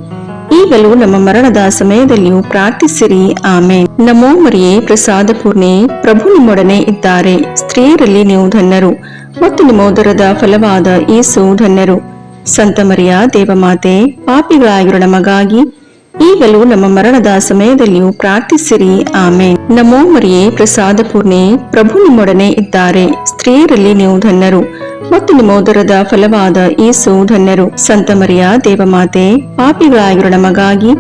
ಈಗಲೂ ನಮ್ಮ ಮರಣದ ಸಮಯದಲ್ಲಿಯೂ ಪ್ರಾರ್ಥಿಸಿರಿ. ಆಮೇನ್. ನಮೋ ಮರಿಯೇ ಪ್ರಸಾದ ಪೂರ್ಣೆ, ಪ್ರಭು ನಿಮ್ಮೊಡನೆ ಇದ್ದಾರೆ. ಸ್ತ್ರೀಯರಲ್ಲಿ ನೀವು ಧನ್ಯರು ಮತ್ತು ನಿಮ್ಮ ಉದರದ ಫಲವಾದ ಯೇಸು ಧನ್ಯರು. ಸಂತ ಮರಿಯ ದೇವಮಾತೆ, ಪಾಪಿಗಳಾಗಿರೋ ನಮಗಾಗಿ ಈಗಲೂ ನಮ್ಮ ಮರಣದ ಸಮಯದಲ್ಲಿಯೂ ಪ್ರಾರ್ಥಿಸಿರಿ. ಆಮೇನ್. ನಮೋ ಮರಿಯೇ ಪ್ರಸಾದ ಪೂರ್ಣೆ, ಪ್ರಭು ನಿಮ್ಮೊಡನೆ ಇದ್ದಾರೆ. ಸ್ತ್ರೀಯರಲ್ಲಿ ನೀವು ಧನ್ಯರು ಮತ್ತು ನಿಮ್ಮ ಉದರದ ಫಲವಾದ ಯೇಸು ಧನ್ಯರು. ಸಂತ ಮರಿಯ ದೇವಮಾತೆ, ಪಾಪಿಗಳಾಗಿರೋ ನಮಗಾಗಿ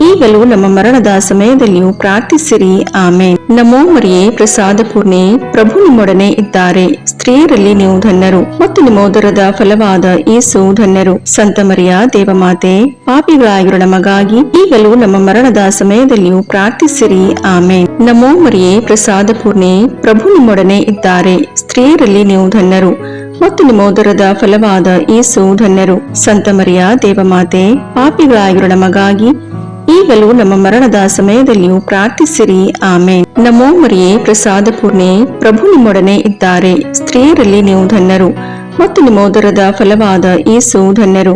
ಈಗಲೂ ನಮ್ಮ ಮರಣದ ಸಮಯದಲ್ಲಿಯೂ ಪ್ರಾರ್ಥಿಸಿರಿ. ಆಮೇನ್. ನಮೋ ಮರಿಯೇ ಪ್ರಸಾದ ಪೂರ್ಣೆ, ಪ್ರಭು ನಿಮ್ಮೊಡನೆ ಇದ್ದಾರೆ. ಸ್ತ್ರೀಯರಲ್ಲಿ ನೀವು ಧನ್ಯರು ಮತ್ತು ನಿಮ್ಮ ಉದರದ ಫಲವಾದ ಯೇಸು ಧನ್ಯರು. ಸಂತ ಮರಿಯ ದೇವಮಾತೆ, ಪಾಪಿಗಳಾಗಿರುವ ನಮಗಾಗಿ ಈಗಲೂ ನಮ್ಮ ಮರಣದ ಸಮಯದಲ್ಲಿಯೂ ಪ್ರಾರ್ಥಿಸಿರಿ. ಆಮೇನ್. ನಮೋ ಮರಿಯೇ, ಪ್ರಸಾದ ಪೂರ್ಣೆ, ಪ್ರಭು ನಿಮ್ಮೊಡನೆ ಇದ್ದಾರೆ. ಸ್ತ್ರೀಯರಲ್ಲಿ ನೀವು ಧನ್ಯರು ಮತ್ತು ನಿಮ್ಮ ಉದರದ ಫಲವಾದ ಯೇಸು ಧನ್ಯರು. ಸಂತ ಮರಿಯ ದೇವಮಾತೆ, ಪಾಪಿಗಳಾಗಿರುವ ನಮಗಾಗಿ ಈಗಲೂ ನಮ್ಮ ಮರಣದ ಸಮಯದಲ್ಲಿಯೂ ಪ್ರಾರ್ಥಿಸಿರಿ. ಆಮೇನ್. ನಮೋ ಮರಿಯೇ, ಪ್ರಸಾದ ಪೂರ್ಣೆ, ಪ್ರಭು ನಿಮ್ಮೊಡನೆ ಇದ್ದಾರೆ. ಸ್ತ್ರೀಯರಲ್ಲಿ ನೀವು ಧನ್ಯರು ಮತ್ತು ನಿಮ್ಮ ಉದರದ ಫಲವಾದ ಯೇಸು ಧನ್ಯರು.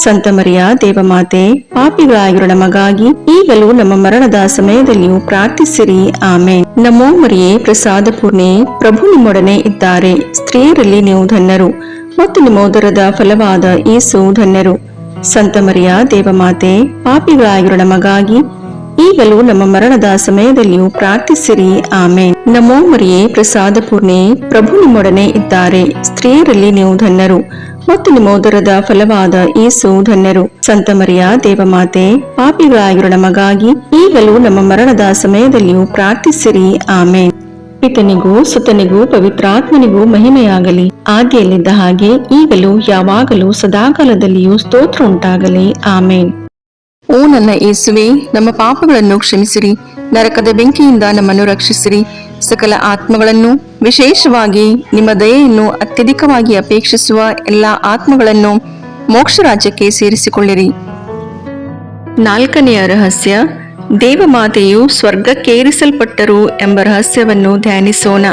ಸಂತ ಮರಿಯ ದೇವಮಾತೆ, ಪಾಪಿಗಳಾಗಿರುವ ನಮಗಾಗಿ ಈಗಲೂ ನಮ್ಮ ಮರಣದ ಸಮಯದಲ್ಲಿಯೂ ಪ್ರಾರ್ಥಿಸಿರಿ. ಆಮೇನ್. ನಮೋ ಮರಿಯೇ, ಪ್ರಸಾದ ಪೂರ್ಣೆ, ಪ್ರಭು ನಿಮ್ಮೊಡನೆ ಇದ್ದಾರೆ. ಸ್ತ್ರೀಯರಲ್ಲಿ ನೀವು ಧನ್ಯರು ಮತ್ತು ನಿಮ್ಮ ಉದರದ ಫಲವಾದ ಯೇಸು ಧನ್ಯರು. ಸಂತ ಮರಿಯ ದೇವಮಾತೆ, ಪಾಪಿಗಳಾಗಿರುವ ನಮಗಾಗಿ ಈಗಲೂ ನಮ್ಮ ಮರಣದ ಸಮಯದಲ್ಲಿಯೂ ಪ್ರಾರ್ಥಿಸಿರಿ. ಆಮೇನ್. ನಮೋ ಮರಿಯೇ, ಪ್ರಸಾದ ಪೂರ್ಣೆ, ಪ್ರಭು ನಿಮ್ಮೊಡನೆ ಇದ್ದಾರೆ. ಸ್ತ್ರೀಯರಲ್ಲಿ ನೀವು ಧನ್ಯರು ಮತ್ತು ನಿಮ್ಮ ಉದರದ ಫಲವಾದ ಯೇಸು ಧನ್ಯರು. ಸಂತ ಮರಿಯ ದೇವಮಾತೆ, ಪಾಪಿಗಳಾಗಿರುವ ನಮಗಾಗಿ ಈಗಲೂ ನಮ್ಮ ಮರಣದ ಸಮಯದಲ್ಲಿಯೂ ಪ್ರಾರ್ಥಿಸಿರಿ. ಆಮೇನ್. ಪಿತನಿಗೂ ಸುತನಿಗೂ ಪವಿತ್ರಾತ್ಮನಿಗೂ ಮಹಿಮೆಯಾಗಲಿ, ಆದಿಯಲ್ಲಿದ್ದ ಹಾಗೆ ಈಗಲೂ ಯಾವಾಗಲೂ ಸದಾಕಾಲದಲ್ಲಿಯೂ ಸ್ತೋತ್ರ ಉಂಟಾಗಲಿ. ಆಮೇನ್. ಓ ನನ್ನ ಯೇಸುವೆ, ನಮ್ಮ ಪಾಪಗಳನ್ನು ಕ್ಷಮಿಸಿರಿ, ನರಕದ ಬೆಂಕಿಯಿಂದ ನಮ್ಮನ್ನು ರಕ್ಷಿಸಿರಿ, ಸಕಲ ಆತ್ಮಗಳನ್ನು, ವಿಶೇಷವಾಗಿ ನಿಮ್ಮ ದಯೆಯನ್ನು ಅತ್ಯಧಿಕವಾಗಿ ಅಪೇಕ್ಷಿಸುವ ಎಲ್ಲಾ ಆತ್ಮಗಳನ್ನು ಮೋಕ್ಷ ರಾಜ್ಯಕ್ಕೆ ಸೇರಿಸಿಕೊಳ್ಳಿರಿ. ನಾಲ್ಕನೆಯ ರಹಸ್ಯ, ದೇವಮಾತೆಯು ಸ್ವರ್ಗಕ್ಕೇರಿಸಲ್ಪಟ್ಟರು ಎಂಬ ರಹಸ್ಯವನ್ನು ಧ್ಯಾನಿಸೋಣ.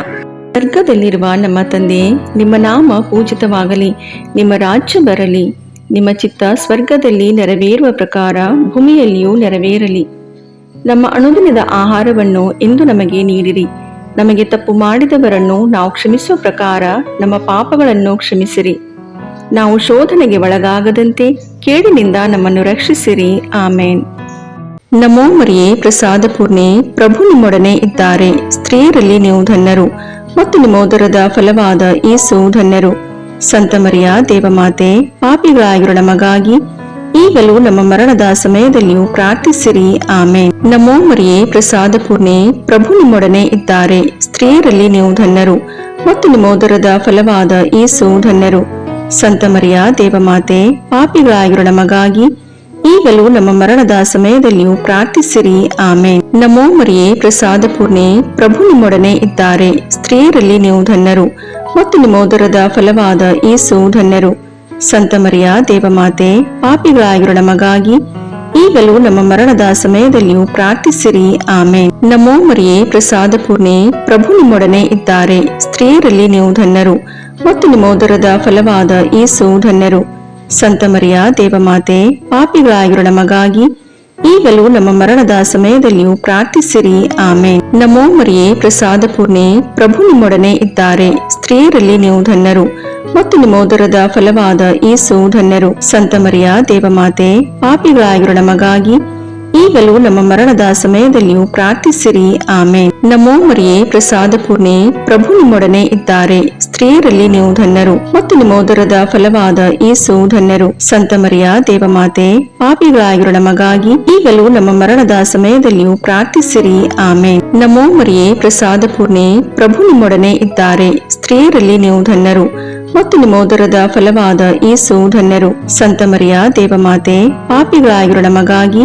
ಸ್ವರ್ಗದಲ್ಲಿರುವ ನಮ್ಮ ತಂದೆಯೇ, ನಿಮ್ಮ ನಾಮ ಪೂಜಿತವಾಗಲಿ, ನಿಮ್ಮ ರಾಜ್ಯ ಬರಲಿ, ನಿಮ್ಮ ಚಿತ್ತ ಸ್ವರ್ಗದಲ್ಲಿ ನೆರವೇರುವ ಪ್ರಕಾರ ಭೂಮಿಯಲ್ಲಿಯೂ ನೆರವೇರಲಿ. ನಮ್ಮ ಅನುದಿನದ ಆಹಾರವನ್ನು ಇಂದು ನಮಗೆ ನೀಡಿರಿ. ನಮಗೆ ತಪ್ಪು ಮಾಡಿದವರನ್ನು ನಾವು ಕ್ಷಮಿಸುವ ಪ್ರಕಾರ ನಮ್ಮ ಪಾಪಗಳನ್ನು ಕ್ಷಮಿಸಿರಿ. ನಾವು ಶೋಧನೆಗೆ ಒಳಗಾಗದಂತೆ ಕೇಡಿನಿಂದ ನಮ್ಮನ್ನು ರಕ್ಷಿಸಿರಿ. ಆಮೇನ್. ನಮೋ ಮರಿಯೇ, ಪ್ರಸಾದ ಪೂರ್ಣೆ, ಪ್ರಭು ನಿಮ್ಮೊಡನೆ ಇದ್ದಾರೆ. ಸ್ತ್ರೀಯರಲ್ಲಿ ನೀವು ಧನ್ಯರು ಮತ್ತು ನಿಮ್ಮ ಉದರದ ಫಲವಾದ ಯೇಸು ಧನ್ಯರು. ಸಂತ ಮರಿಯ ದೇವಮಾತೆ, ಪಾಪಿಗಳಾಗಿರುವ ನಮಗಾಗಿ ಈಗಲೂ ನಮ್ಮ ಮರಣದ ಸಮಯದಲ್ಲಿಯೂ ಪ್ರಾರ್ಥಿಸಿರಿ. ಆಮೇನ್. ನಮೋ ಮರಿಯೇ, ಪ್ರಸಾದ ಪೂರ್ಣೆ, ಪ್ರಭು ನಿಮ್ಮೊಡನೆ ಇದ್ದಾರೆ. ಸ್ತ್ರೀಯರಲ್ಲಿ ನೀವು ಧನ್ಯರು ಮತ್ತು ನಿಮ್ಮ ಉದರದ ಫಲವಾದ ಯೇಸು ಧನ್ಯರು. ಸಂತ ಮರಿಯ ದೇವಮಾತೆ, ಪಾಪಿಗಳಾಗಿರುವ ನಮಗಾಗಿ ಈಗಲೂ ನಮ್ಮ ಮರಣದ ಸಮಯದಲ್ಲಿಯೂ ಪ್ರಾರ್ಥಿಸಿರಿ. ಆಮೇನ್. ನಮೋ ಮರಿಯೇ, ಪ್ರಸಾದ ಪೂರ್ಣೆ, ಪ್ರಭು ನಿಮ್ಮೊಡನೆ ಇದ್ದಾರೆ. ಸ್ತ್ರೀಯರಲ್ಲಿ ನೀವು ಧನ್ಯರು ಮತ್ತು ನಿಮ್ಮ ಉದರದ ಫಲವಾದ ಯೇಸು ಧನ್ಯರು. ಸಂತ ಮರಿಯ ದೇವಮಾತೆ, ಪಾಪಿಗಳಾಗಿರುವ ನಮಗಾಗಿ ಈಗಲೂ ನಮ್ಮ ಮರಣದ ಸಮಯದಲ್ಲಿಯೂ ಪ್ರಾರ್ಥಿಸಿರಿ. ಆಮೇನ್. ನಮೋ ಮರಿಯೇ, ಪ್ರಸಾದ ಪೂರ್ಣೆ, ಪ್ರಭು ನಿಮ್ಮೊಡನೆ ಇದ್ದಾರೆ. ಸ್ತ್ರೀಯರಲ್ಲಿ ನೀವು ಧನ್ಯರು ಮತ್ತು ನಿಮ್ಮ ಉದರದ ಫಲವಾದ ಯೇಸು ಧನ್ಯರು. ಸಂತ ಮರಿಯ ದೇವಮಾತೆ, ಪಾಪಿಗಳಾಗಿರುವ ನಮಗಾಗಿ ಈಗಲೂ ನಮ್ಮ ಮರಣದ ಸಮಯದಲ್ಲಿಯೂ ಪ್ರಾರ್ಥಿಸಿರಿ. ಆಮೇನ್. ನಮೋ ಮರಿಯೇ, ಪ್ರಸಾದ ಪೂರ್ಣೆ, ಪ್ರಭು ನಿಮ್ಮೊಡನೆ ಇದ್ದಾರೆ. ಸ್ತ್ರೀಯರಲ್ಲಿ ನೀವು ಧನ್ಯರು ಮತ್ತು ನಿಮ್ಮ ಉದರದ ಫಲವಾದ ಯೇಸು ಧನ್ಯರು. ಸಂತ ಮರಿಯ ದೇವಮಾತೆ, ಪಾಪಿಗಳಾಗಿರುವ ನಮಗಾಗಿ ಈಗಲೂ ನಮ್ಮ ಮರಣದ ಸಮಯದಲ್ಲಿಯೂ ಪ್ರಾರ್ಥಿಸಿರಿ. ಆಮೇನ್. ನಮೋ ಮರಿಯೇ, ಪ್ರಸಾದ ಪೂರ್ಣೆ, ಪ್ರಭು ನಿಮ್ಮೊಡನೆ ಇದ್ದಾರೆ. ಸ್ತ್ರೀಯರಲ್ಲಿ ನೀವು ಧನ್ಯರು ಮತ್ತು ನಿಮ್ಮ ಉದರದ ಫಲವಾದ ಯೇಸು ಧನ್ಯರು. ಸಂತ ಮರಿಯ ದೇವಮಾತೆ, ಪಾಪಿಗಳಾಗಿರುವ ನಮಗಾಗಿ ಈಗಲೂ ನಮ್ಮ ಮರಣದ ಸಮಯದಲ್ಲಿಯೂ ಪ್ರಾರ್ಥಿಸಿರಿ. ಆಮೇನ್. ನಮೋ ಮರಿಯೇ, ಪ್ರಸಾದ ಪೂರ್ಣೆ, ಪ್ರಭು ನಿಮ್ಮೊಡನೆ ಇದ್ದಾರೆ. ಸ್ತ್ರೀಯರಲ್ಲಿ ನೀವು ಧನ್ಯರು ಮತ್ತು ನಿಮ್ಮ ಉದರದ ಫಲವಾದ ಯೇಸು ಧನ್ಯರು. ಸಂತ ಮರಿಯ ದೇವಮಾತೆ, ಪಾಪಿಗಳಾಗಿರುವ ನಮಗಾಗಿ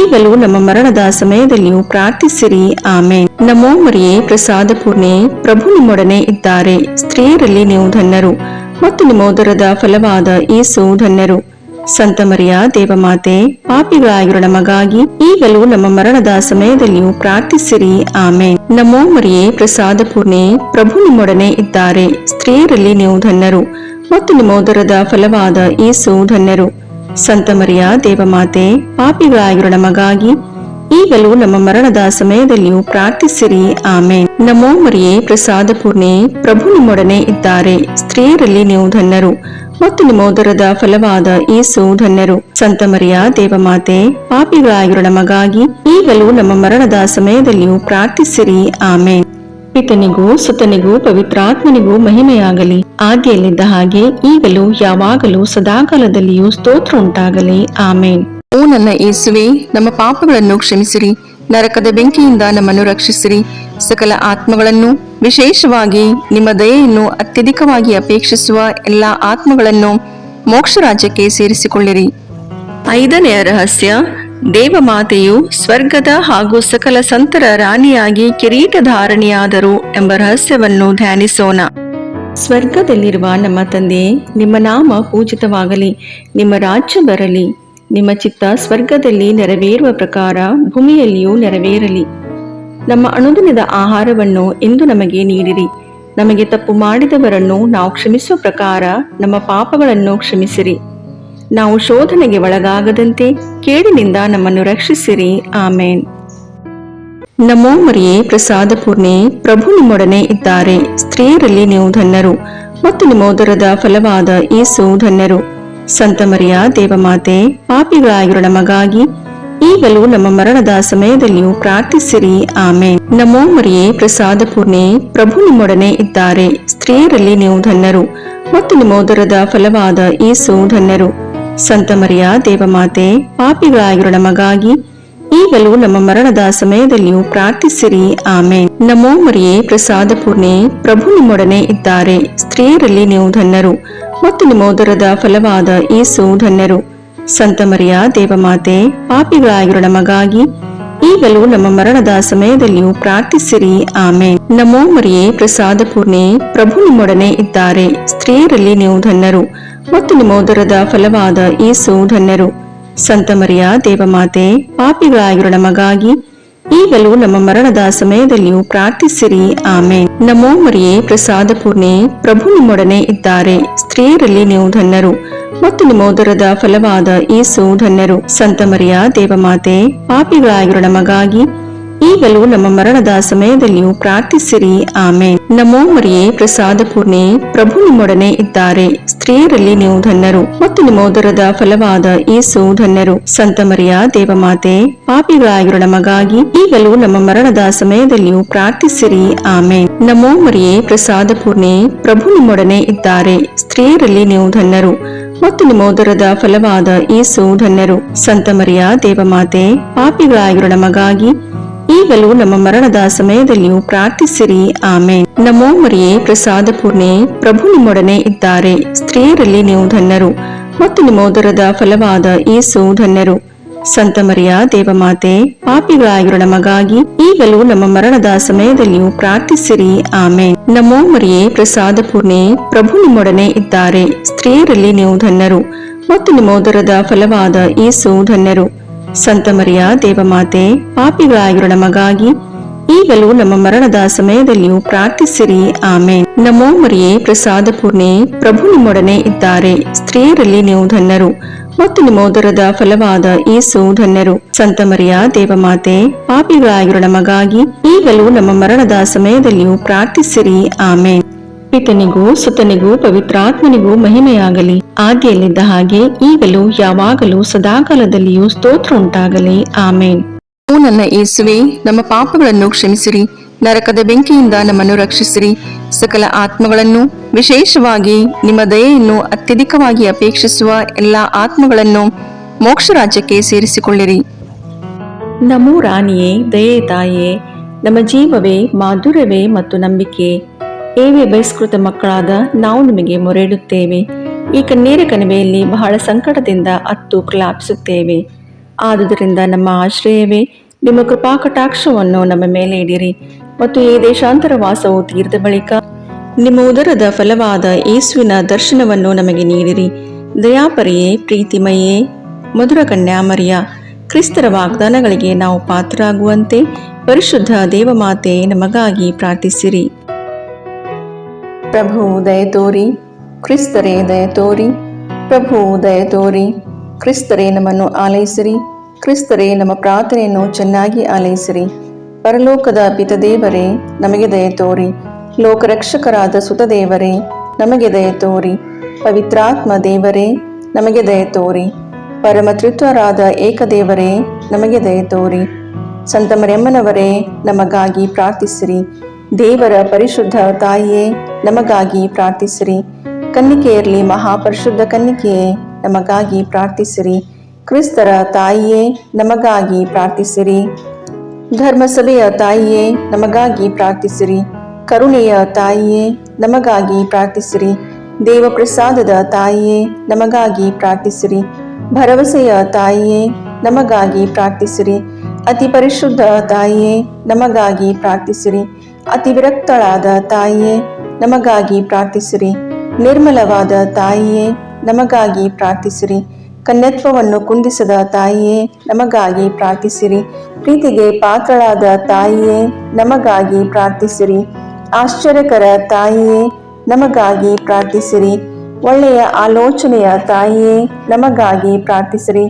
ಈಗಲೂ ನಮ್ಮ ಮರಣದ ಸಮಯದಲ್ಲಿಯೂ ಪ್ರಾರ್ಥಿಸಿರಿ. ಆಮೇನ್. ನಮೋ ಮರಿಯೇ, ಪ್ರಸಾದ ಪೂರ್ಣೆ, ಪ್ರಭು ನಿಮ್ಮೊಡನೆ ಇದ್ದಾರೆ. ಸ್ತ್ರೀಯರಲ್ಲಿ ನೀವು ಧನ್ಯರು ಮತ್ತು ನಿಮ್ಮ ಉದರದ ಫಲವಾದ ಯೇಸು ಧನ್ಯರು. ಸಂತ ಮರಿಯ ದೇವಮಾತೆ, ಪಾಪಿಗಳಾಗಿರುವ ನಮಗಾಗಿ ಈಗಲೂ ನಮ್ಮ ಮರಣದ ಸಮಯದಲ್ಲಿಯೂ ಪ್ರಾರ್ಥಿಸಿರಿ. ಆಮೇನ್. ನಮೋ ಮರಿಯೇ, ಪ್ರಸಾದ ಪೂರ್ಣೆ, ಪ್ರಭು ನಿಮ್ಮೊಡನೆ ಇದ್ದಾರೆ. ಸ್ತ್ರೀಯರಲ್ಲಿ ನೀವು ಧನ್ಯರು ಮತ್ತು ನಿಮ್ಮ ಉದರದ ಫಲವಾದ ಯೇಸು ಧನ್ಯರು. ಸಂತ ಮರಿಯ ದೇವಮಾತೆ, ಪಾಪಿಗಳಾಗಿರುವ ನಮಗಾಗಿ ಈಗಲೂ ನಮ್ಮ ಮರಣದ ಸಮಯದಲ್ಲಿಯೂ ಪ್ರಾರ್ಥಿಸಿರಿ. ಆಮೇನ್. ನಮೋ ಮರಿಯೇ, ಪ್ರಸಾದ ಪೂರ್ಣೆ, ಪ್ರಭು ನಿಮ್ಮೊಡನೆ ಇದ್ದಾರೆ. ಸ್ತ್ರೀಯರಲ್ಲಿ ನೀವು ಧನ್ಯರು ಮತ್ತು ನಿಮ್ಮ ಉದರದ ಫಲವಾದ ಯೇಸು ಧನ್ಯರು. ಸಂತ ಮರಿಯ ದೇವಮಾತೆ, ಪಾಪಿಗಳಾಗಿರುವ ನಮಗಾಗಿ ಈಗಲೂ ನಮ್ಮ ಮರಣದ ಸಮಯದಲ್ಲಿಯೂ ಪ್ರಾರ್ಥಿಸಿರಿ. ಆಮೇನ್. ಪಿತನಿಗೂ ಸುತನಿಗೂ ಪವಿತ್ರಾತ್ಮನಿಗೂ ಮಹಿಮೆಯಾಗಲಿ, ಆದಿಯಲ್ಲಿದ್ದ ಹಾಗೆ ಈಗಲೂ ಯಾವಾಗಲೂ ಸದಾಕಾಲದಲ್ಲಿಯೂ ಸ್ತೋತ್ರ ಉಂಟಾಗಲಿ. ಆಮೇನ್. ಓ ನನ್ನ ಯೇಸುವೆ, ನಮ್ಮ ಪಾಪಗಳನ್ನು ಕ್ಷಮಿಸಿರಿ, ನರಕದ ಬೆಂಕಿಯಿಂದ ನಮ್ಮನ್ನು ರಕ್ಷಿಸಿರಿ, ಸಕಲ ಆತ್ಮಗಳನ್ನು, ವಿಶೇಷವಾಗಿ ನಿಮ್ಮ ದಯೆಯನ್ನು ಅತ್ಯಧಿಕವಾಗಿ ಅಪೇಕ್ಷಿಸುವ ಎಲ್ಲ ಆತ್ಮಗಳನ್ನು ಮೋಕ್ಷ ರಾಜ್ಯಕ್ಕೆ ಸೇರಿಸಿಕೊಳ್ಳಿರಿ. 5ನೇ ರಹಸ್ಯ, ದೇವಮಾತೆಯು ಸ್ವರ್ಗದ ಹಾಗೂ ಸಕಲ ಸಂತರ ರಾಣಿಯಾಗಿ ಕಿರೀಟಧಾರಣಿಯಾದರು ಎಂಬ ರಹಸ್ಯವನ್ನು ಧ್ಯಾನಿಸೋಣ. ಸ್ವರ್ಗದಲ್ಲಿರುವ ನಮ್ಮ ತಂದೆಯೇ, ನಿಮ್ಮ ನಾಮ ಪೂಜಿತವಾಗಲಿ, ನಿಮ್ಮ ರಾಜ್ಯ ಬರಲಿ, ನಿಮ್ಮ ಚಿತ್ತ ಸ್ವರ್ಗದಲ್ಲಿ ನೆರವೇರುವ ಪ್ರಕಾರ ಭೂಮಿಯಲ್ಲಿಯೂ ನೆರವೇರಲಿ. ನಮ್ಮ ಅನುದಿನದ ಆಹಾರವನ್ನು ಇಂದು ನಮಗೆ ನೀಡಿರಿ. ನಮಗೆ ತಪ್ಪು ಮಾಡಿದವರನ್ನು ನಾವು ಕ್ಷಮಿಸುವ ಪ್ರಕಾರ ನಮ್ಮ ಪಾಪಗಳನ್ನು ಕ್ಷಮಿಸಿರಿ. ನಾವು ಶೋಧನೆಗೆ ಒಳಗಾಗದಂತೆ ಕೇಡಿನಿಂದ ನಮ್ಮನ್ನು ರಕ್ಷಿಸಿರಿ. ಆಮೇನ್. ನಮೋ ಮರಿಯೇ, ಪ್ರಸಾದ ಪೂರ್ಣೆ, ಪ್ರಭು ನಿಮ್ಮೊಡನೆ ಇದ್ದಾರೆ. ಸ್ತ್ರೀಯರಲ್ಲಿ ನೀವು ಧನ್ಯರು ಮತ್ತು ನಿಮ್ಮ ಉದರದ ಫಲವಾದ ಯೇಸು ಧನ್ಯರು. ಸಂತ ಮರಿಯ ದೇವಮಾತೆ, ಪಾಪಿಗಳಾಗಿರೋ ನಮಗಾಗಿ ಈಗಲೂ ನಮ್ಮ ಮರಣದ ಸಮಯದಲ್ಲಿಯೂ ಪ್ರಾರ್ಥಿಸಿರಿ. ಆಮೇನ್. ನಮೋ ಮರಿಯೇ, ಪ್ರಸಾದ ಪೂರ್ಣೆ, ಪ್ರಭು ನಿಮ್ಮೊಡನೆ ಇದ್ದಾರೆ. ಸ್ತ್ರೀಯರಲ್ಲಿ ನೀವು ಧನ್ಯರು ಮತ್ತು ನಿಮ್ಮ ಉದರದ ಫಲವಾದ ಯೇಸು ಧನ್ಯರು. ಸಂತ ಮರಿಯ ದೇವಮಾತೆ, ಪಾಪಿಗಳಾಗಿರೋ ನಮಗಾಗಿ ಈಗಲೂ ನಮ್ಮ ಮರಣದ ಸಮಯದಲ್ಲಿಯೂ ಪ್ರಾರ್ಥಿಸಿರಿ. ಆಮೇನ್. ನಮೋ ಮರಿಯೇ, ಪ್ರಸಾದ ಪೂರ್ಣೆ, ಪ್ರಭು ನಿಮ್ಮೊಡನೆ ಇದ್ದಾರೆ. ಸ್ತ್ರೀಯರಲ್ಲಿ ನೀವು ಧನ್ಯರು ಮತ್ತು ನಿಮ್ಮ ಉದರದ ಫಲವಾದ ಯೇಸು ಧನ್ಯರು. ಸಂತ ಮರಿಯ ದೇವಮಾತೆ, ಪಾಪಿಗಳಾಗಿರೋ ನಮಗಾಗಿ ಈಗಲೂ ನಮ್ಮ ಮರಣದ ಸಮಯದಲ್ಲಿಯೂ ಪ್ರಾರ್ಥಿಸಿರಿ. ಆಮೇನ್. ನಮೋ ಮರಿಯೇ, ಪ್ರಸಾದ ಪೂರ್ಣೆ, ಪ್ರಭು ನಿಮ್ಮೊಡನೆ ಇದ್ದಾರೆ. ಸ್ತ್ರೀಯರಲ್ಲಿ ನೀವು ಧನ್ಯರು ಮತ್ತು ನಿಮ್ಮ ಉದರದ ಫಲವಾದ ಯೇಸು ಧನ್ಯರು. ಸಂತ ಮರಿಯ ದೇವಮಾತೆ, ಪಾಪಿಗಳಾಗಿರೋ ನಮಗಾಗಿ ಈಗಲೂ ನಮ್ಮ ಮರಣದ ಸಮಯದಲ್ಲಿಯೂ ಪ್ರಾರ್ಥಿಸಿರಿ. ಆಮೇನ್. ನಮೋ ಮರಿಯೇ, ಪ್ರಸಾದ ಪೂರ್ಣೆ, ಪ್ರಭು ನಿಮ್ಮೊಡನೆ ಇದ್ದಾರೆ. ಸ್ತ್ರೀಯರಲ್ಲಿ ನೀವು ಧನ್ಯರು ಮತ್ತು ನಿಮ್ಮ ಉದರದ ಫಲವಾದ ಯೇಸು ಧನ್ಯರು. ಸಂತ ಮರಿಯ ದೇವಮಾತೆ, ಪಾಪಿಗಳಾಗಿರೋ ನಮಗಾಗಿ ಈಗಲೂ ನಮ್ಮ ಮರಣದ ಸಮಯದಲ್ಲಿಯೂ ಪ್ರಾರ್ಥಿಸಿರಿ. ಆಮೇನ್. ನಮೋ ಮರಿಯೇ, ಪ್ರಸಾದ ಪೂರ್ಣೆ, ಪ್ರಭು ನಿಮ್ಮೊಡನೆ ಇದ್ದಾರೆ. ಸ್ತ್ರೀಯರಲ್ಲಿ ನೀವು ಧನ್ಯರು ಮತ್ತು ನಿಮ್ಮ ಉದರದ ಫಲವಾದ ಯೇಸು ಧನ್ಯರು. ಸಂತ ಮರಿಯ ದೇವಮಾತೆ, ಪಾಪಿಗಳಾಗಿರೋ ನಮಗಾಗಿ ಈಗಲೂ ನಮ್ಮ ಮರಣದ ಸಮಯದಲ್ಲಿಯೂ ಪ್ರಾರ್ಥಿಸಿರಿ. ಆಮೇನ್. ನಮೋ ಮರಿಯೇ, ಪ್ರಸಾದ ಪೂರ್ಣೆ, ಪ್ರಭು ನಿಮ್ಮೊಡನೆ ಇದ್ದಾರೆ. ಸ್ತ್ರೀಯರಲ್ಲಿ ನೀವು ಧನ್ಯರು ಮತ್ತು ನಿಮ್ಮ ಉದರದ ಫಲವಾದ ಯೇಸು ಧನ್ಯರು. ಸಂತ ಮರಿಯ ದೇವಮಾತೆ, ಪಾಪಿಗಳಾಗಿರೋ ನಮಗಾಗಿ ಈಗಲೂ ನಮ್ಮ ಮರಣದ ಸಮಯದಲ್ಲಿಯೂ ಪ್ರಾರ್ಥಿಸಿರಿ. ಆಮೇನ್. ನಮೋ ಮರಿಯೇ, ಪ್ರಸಾದ ಪೂರ್ಣೆ, ಪ್ರಭು ನಿಮ್ಮೊಡನೆ ಇದ್ದಾರೆ. ಸ್ತ್ರೀಯರಲ್ಲಿ ನೀವು ಧನ್ಯರು ಮತ್ತು ನಿಮ್ಮ ಉದರದ ಫಲವಾದ ಯೇಸು ಧನ್ಯರು. ಸಂತ ಮರಿಯ ದೇವಮಾತೆ, ಪಾಪಿಗಳಾಗಿರೋ ನಮಗಾಗಿ ಈಗಲೂ ನಮ್ಮ ಮರಣದ ಸಮಯದಲ್ಲಿಯೂ ಪ್ರಾರ್ಥಿಸಿರಿ. ಆಮೇನ್. ನಮೋ ಮರಿಯೇ, ಪ್ರಸಾದ ಪೂರ್ಣೆ, ಪ್ರಭು ನಿಮ್ಮೊಡನೆ ಇದ್ದಾರೆ. ಸ್ತ್ರೀಯರಲ್ಲಿ ನೀವು ಧನ್ಯರು ಮತ್ತು ನಿಮ್ಮ ಉದರದ ಫಲವಾದ ಯೇಸು ಧನ್ಯರು. ಸಂತ ಮರಿಯ ದೇವಮಾತೆ, ಪಾಪಿಗಳಾಗಿರೋ ನಮಗಾಗಿ ಈಗಲೂ ನಮ್ಮ ಮರಣದ ಸಮಯದಲ್ಲಿಯೂ ಪ್ರಾರ್ಥಿಸಿರಿ. ಆಮೇನ್. ನಮೋ ಮರಿಯೇ, ಪ್ರಸಾದ ಪೂರ್ಣೆ, ಪ್ರಭು ನಿಮ್ಮೊಡನೆ ಇದ್ದಾರೆ. ಸ್ತ್ರೀಯರಲ್ಲಿ ನೀವು ಧನ್ಯರು ಮತ್ತು ನಿಮ್ಮ ಉದರದ ಫಲವಾದ ಯೇಸು ಧನ್ಯರು. ಸಂತ ಮರಿಯ ದೇವಮಾತೆ, ಪಾಪಿಗಳಾಗಿರೋ ನಮಗಾಗಿ ಈಗಲೂ ನಮ್ಮ ಮರಣದ ಸಮಯದಲ್ಲಿಯೂ ಪ್ರಾರ್ಥಿಸಿರಿ. ಆಮೇನ್. ಪಿತನಿಗೂ ಸುತನಿಗೂ ಪವಿತ್ರಾತ್ಮನಿಗೂ ಮಹಿಮೆಯಾಗಲಿ, ಆದಿಯಲ್ಲಿದ್ದ ಹಾಗೆ ಈಗಲೂ ಯಾವಾಗಲೂ ಸದಾಕಾಲದಲ್ಲಿಯೂ ಸ್ತೋತ್ರ ಉಂಟಾಗಲಿ. ಆಮೇನ್. ಓ ನನ್ನ ಯೇಸುವೆ, ನಮ್ಮ ಪಾಪಗಳನ್ನು ಕ್ಷಮಿಸಿರಿ, ನರಕದ ಬೆಂಕಿಯಿಂದ ನಮ್ಮನ್ನು ರಕ್ಷಿಸಿರಿ. ಸಕಲ ಆತ್ಮಗಳನ್ನು, ವಿಶೇಷವಾಗಿ ನಿಮ್ಮ ದಯೆಯನ್ನು ಅತ್ಯಧಿಕವಾಗಿ ಅಪೇಕ್ಷಿಸುವ ಎಲ್ಲ ಆತ್ಮಗಳನ್ನು ಮೋಕ್ಷ ರಾಜ್ಯಕ್ಕೆ ಸೇರಿಸಿಕೊಳ್ಳಿರಿ. ನಮೋ ರಾಣಿಯೇ, ದಯೆ ತಾಯಿಯೇ, ನಮ್ಮ ಜೀವವೇ, ಮಾಧುರ್ಯವೇ ಮತ್ತು ನಂಬಿಕೆ, ಏವೇ ಬಹಿಷ್ಕೃತ ಮಕ್ಕಳಾದ ನಾವು ನಿಮಗೆ ಮೊರೆಯಿಡುತ್ತೇವೆ. ಈ ಕಣ್ಣೀರ ಕಣಿವೆಯಲ್ಲಿ ಬಹಳ ಸಂಕಟದಿಂದ ಅತ್ತು ಪ್ರಲಾಪಿಸುತ್ತೇವೆ. ಆದುದರಿಂದ ನಮ್ಮ ಆಶ್ರಯವೇ, ನಿಮ್ಮ ಕೃಪಾಕಟಾಕ್ಷವನ್ನು ನಮ್ಮ ಮೇಲೆ ಇಡಿರಿ ಮತ್ತು ಈ ದೇಶಾಂತರ ವಾಸವು ತೀರಿದ ಬಳಿಕ ನಿಮ್ಮ ಉದರದ ಫಲವಾದ ಯೇಸುವಿನ ದರ್ಶನವನ್ನು ನಮಗೆ ನೀಡಿರಿ. ದಯಾಪರಿಯೇ, ಪ್ರೀತಿಮಯೇ, ಮಧುರ ಕನ್ಯಾಮರಿಯ, ಕ್ರಿಸ್ತರ ವಾಗ್ದಾನಗಳಿಗೆ ನಾವು ಪಾತ್ರರಾಗುವಂತೆ ಪರಿಶುದ್ಧ ದೇವಮಾತೆ ನಮಗಾಗಿ ಪ್ರಾರ್ಥಿಸಿರಿ. ಪ್ರಭು ದಯತೋರಿ, ಕ್ರಿಸ್ತರೇ ದಯತೋರಿ, ಪ್ರಭು ದಯತೋರಿ, ಕ್ರಿಸ್ತರೇ ನಮ್ಮನ್ನು ಆಲೈಸಿರಿ, ಕ್ರಿಸ್ತರೇ ನಮ್ಮ ಪ್ರಾರ್ಥನೆಯನ್ನು ಚೆನ್ನಾಗಿ ಆಲೈಸಿರಿ. ಪರಲೋಕದ ಪಿತದೇವರೇ, ನಮಗೆ ದಯತೋರಿ. ಲೋಕರಕ್ಷಕರಾದ ಸುತದೇವರೇ, ನಮಗೆ ದಯತೋರಿ. ಪವಿತ್ರಾತ್ಮ ದೇವರೇ, ನಮಗೆ ದಯತೋರಿ. ಪರಮತ್ರಿತ್ವರಾದ ಏಕದೇವರೇ, ನಮಗೆ ದಯತೋರಿ. ಸಂತ ಮರಿಯಮ್ಮನವರೇ, ನಮಗಾಗಿ ಪ್ರಾರ್ಥಿಸಿರಿ. ದೇವರ ಪರಿಶುದ್ಧ ತಾಯಿಯೇ, ನಮಗಾಗಿ ಪ್ರಾರ್ಥಿಸಿರಿ. ಕನ್ನಿಕೆಯರಲ್ಲಿ ಮಹಾಪರಿಶುದ್ಧ ಕನ್ನಿಕೆಯೇ, ನಮಗಾಗಿ ಪ್ರಾರ್ಥಿಸಿರಿ. ಕ್ರಿಸ್ತರ ತಾಯಿಯೇ, ನಮಗಾಗಿ ಪ್ರಾರ್ಥಿಸಿರಿ. ಧರ್ಮಸಭೆಯ ತಾಯಿಯೇ ನಮಗಾಗಿ ಪ್ರಾರ್ಥಿಸಿರಿ. ಕರುಣೆಯ ತಾಯಿಯೇ ನಮಗಾಗಿ ಪ್ರಾರ್ಥಿಸಿರಿ. ದೇವಪ್ರಸಾದದ ತಾಯಿಯೇ ನಮಗಾಗಿ ಪ್ರಾರ್ಥಿಸಿರಿ. ಭರವಸೆಯ ತಾಯಿಯೇ ನಮಗಾಗಿ ಪ್ರಾರ್ಥಿಸಿರಿ. ಅತಿ ಪರಿಶುದ್ಧ ತಾಯಿಯೇ ನಮಗಾಗಿ ಪ್ರಾರ್ಥಿಸಿರಿ. ಅತಿ ವಿರಕ್ತಳಾದ ತಾಯಿಯೇ ನಮಗಾಗಿ ಪ್ರಾರ್ಥಿಸಿರಿ. ನಿರ್ಮಲವಾದ ತಾಯಿಯೇ ನಮಗಾಗಿ ಪ್ರಾರ್ಥಿಸಿರಿ. ಕನ್ಯತ್ವವನ್ನು ಕುಂದಿಸದ ತಾಯಿಯೇ ನಮಗಾಗಿ ಪ್ರಾರ್ಥಿಸಿರಿ. ಪ್ರೀತಿಗೆ ಪಾತ್ರಳಾದ ತಾಯಿಯೇ ನಮಗಾಗಿ ಪ್ರಾರ್ಥಿಸಿರಿ. ಆಶ್ಚರ್ಯಕರ ತಾಯಿಯೇ ನಮಗಾಗಿ ಪ್ರಾರ್ಥಿಸಿರಿ. ಒಳ್ಳೆಯ ಆಲೋಚನೆಯ ತಾಯಿಯೇ ನಮಗಾಗಿ ಪ್ರಾರ್ಥಿಸಿರಿ.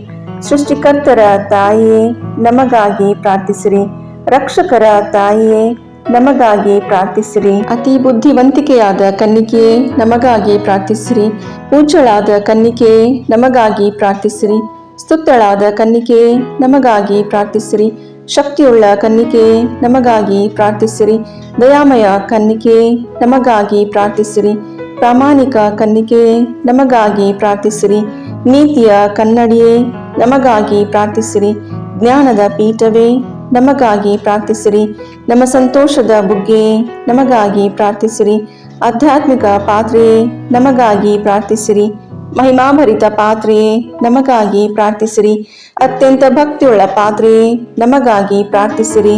ಸೃಷ್ಟಿಕರ್ತರ ತಾಯಿಯೇ ನಮಗಾಗಿ ಪ್ರಾರ್ಥಿಸಿರಿ. ರಕ್ಷಕರ ತಾಯಿಯೇ ನಮಗಾಗಿ ಪ್ರಾರ್ಥಿಸಿರಿ. ಅತಿ ಬುದ್ಧಿವಂತಿಕೆಯಾದ ಕನ್ನಿಕೆಯೇ ನಮಗಾಗಿ ಪ್ರಾರ್ಥಿಸಿರಿ. ಪೂಜ್ಯಳಾದ ಕನ್ನಿಕೆಯೇ ನಮಗಾಗಿ ಪ್ರಾರ್ಥಿಸಿರಿ. ಸ್ತುತ್ಯಳಾದ ಕನ್ನಿಕೆಯೇ ನಮಗಾಗಿ ಪ್ರಾರ್ಥಿಸಿರಿ. ಶಕ್ತಿಯುಳ್ಳ ಕನ್ನಿಕೆಯೇ ನಮಗಾಗಿ ಪ್ರಾರ್ಥಿಸಿರಿ. ದಯಾಮಯ ಕನ್ನಿಕೆಯೇ ನಮಗಾಗಿ ಪ್ರಾರ್ಥಿಸಿರಿ. ಪ್ರಾಮಾಣಿಕ ಕನ್ನಿಕೆಯೇ ನಮಗಾಗಿ ಪ್ರಾರ್ಥಿಸಿರಿ. ನೀತಿಯ ಕನ್ನಡಿಯೇ ನಮಗಾಗಿ ಪ್ರಾರ್ಥಿಸಿರಿ. ಜ್ಞಾನದ ಪೀಠವೇ ನಮಗಾಗಿ ಪ್ರಾರ್ಥಿಸಿರಿ. ನಮ್ಮ ಸಂತೋಷದ ಬುಗ್ಗೆಯೇ ನಮಗಾಗಿ ಪ್ರಾರ್ಥಿಸಿರಿ. ಆಧ್ಯಾತ್ಮಿಕ ಪಾತ್ರೆಯೇ ನಮಗಾಗಿ ಪ್ರಾರ್ಥಿಸಿರಿ. ಮಹಿಮಾಭರಿತ ಪಾತ್ರೆಯೇ ನಮಗಾಗಿ ಪ್ರಾರ್ಥಿಸಿರಿ. ಅತ್ಯಂತ ಭಕ್ತಿಯುಳ್ಳ ಪಾತ್ರೆಯೇ ನಮಗಾಗಿ ಪ್ರಾರ್ಥಿಸಿರಿ.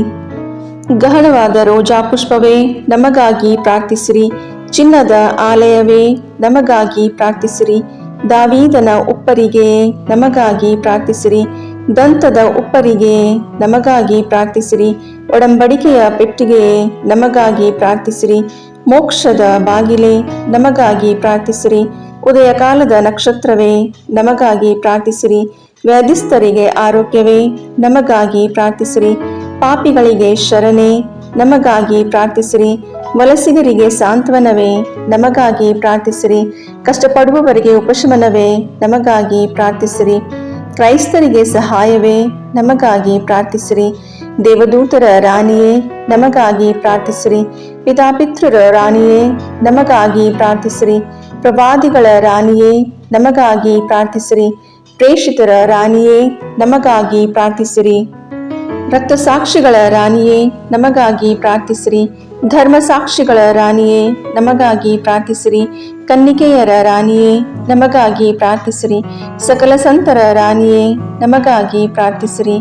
ಗಹನವಾದ ರೋಜಾ ಪುಷ್ಪವೇ ನಮಗಾಗಿ ಪ್ರಾರ್ಥಿಸಿರಿ. ಚಿನ್ನದ ಆಲಯವೇ ನಮಗಾಗಿ ಪ್ರಾರ್ಥಿಸಿರಿ. ದಾವೀದನ ಉಪ್ಪರಿಗೆಯೇ ನಮಗಾಗಿ ಪ್ರಾರ್ಥಿಸಿರಿ. ದಂತದ ಉಪ್ಪರಿಗೆಯೇ ನಮಗಾಗಿ ಪ್ರಾರ್ಥಿಸಿರಿ. ಒಡಂಬಡಿಕೆಯ ಪೆಟ್ಟಿಗೆಯೇ ನಮಗಾಗಿ ಪ್ರಾರ್ಥಿಸಿರಿ. ಮೋಕ್ಷದ ಬಾಗಿಲೇ ನಮಗಾಗಿ ಪ್ರಾರ್ಥಿಸಿರಿ. ಉದಯ ಕಾಲದ ನಕ್ಷತ್ರವೇ ನಮಗಾಗಿ ಪ್ರಾರ್ಥಿಸಿರಿ. ವ್ಯಾಧಿಸ್ಥರಿಗೆ ಆರೋಗ್ಯವೇ ನಮಗಾಗಿ ಪ್ರಾರ್ಥಿಸಿರಿ. ಪಾಪಿಗಳಿಗೆ ಶರಣೆ ನಮಗಾಗಿ ಪ್ರಾರ್ಥಿಸಿರಿ. ವಲಸಿಗರಿಗೆ ಸಾಂತ್ವನವೇ ನಮಗಾಗಿ ಪ್ರಾರ್ಥಿಸಿರಿ. ಕಷ್ಟಪಡುವವರಿಗೆ ಉಪಶಮನವೇ ನಮಗಾಗಿ ಪ್ರಾರ್ಥಿಸಿರಿ. ಕ್ರೈಸ್ತರಿಗೆ ಸಹಾಯವೇ ನಮಗಾಗಿ ಪ್ರಾರ್ಥಿಸಿರಿ. ದೇವದೂತರ ರಾಣಿಯೇ ನಮಗಾಗಿ ಪ್ರಾರ್ಥಿಸಿರಿ. ಪಿತಾಪಿತೃರ ರಾಣಿಯೇ ನಮಗಾಗಿ ಪ್ರಾರ್ಥಿಸಿರಿ. ಪ್ರವಾದಿಗಳ ರಾಣಿಯೇ ನಮಗಾಗಿ ಪ್ರಾರ್ಥಿಸಿರಿ. ಪ್ರೇಷಿತರ ರಾಣಿಯೇ ನಮಗಾಗಿ ಪ್ರಾರ್ಥಿಸಿರಿ. ರಕ್ತಸಾಕ್ಷಿಗಳ ರಾಣಿಯೇ ನಮಗಾಗಿ ಪ್ರಾರ್ಥಿಸಿರಿ. ಧರ್ಮಸಾಕ್ಷಿಗಳ ರಾಣಿಯೇ ನಮಗಾಗಿ ಪ್ರಾರ್ಥಿಸಿರಿ. ಕನ್ನಿಕೆಯರ ರಾಣಿಯೇ ನಮಗಾಗಿ ಪ್ರಾರ್ಥಿಸಿರಿ. ಸಕಲ ಸಂತರ ರಾಣಿಯೇ ನಮಗಾಗಿ ಪ್ರಾರ್ಥಿಸಿರಿ.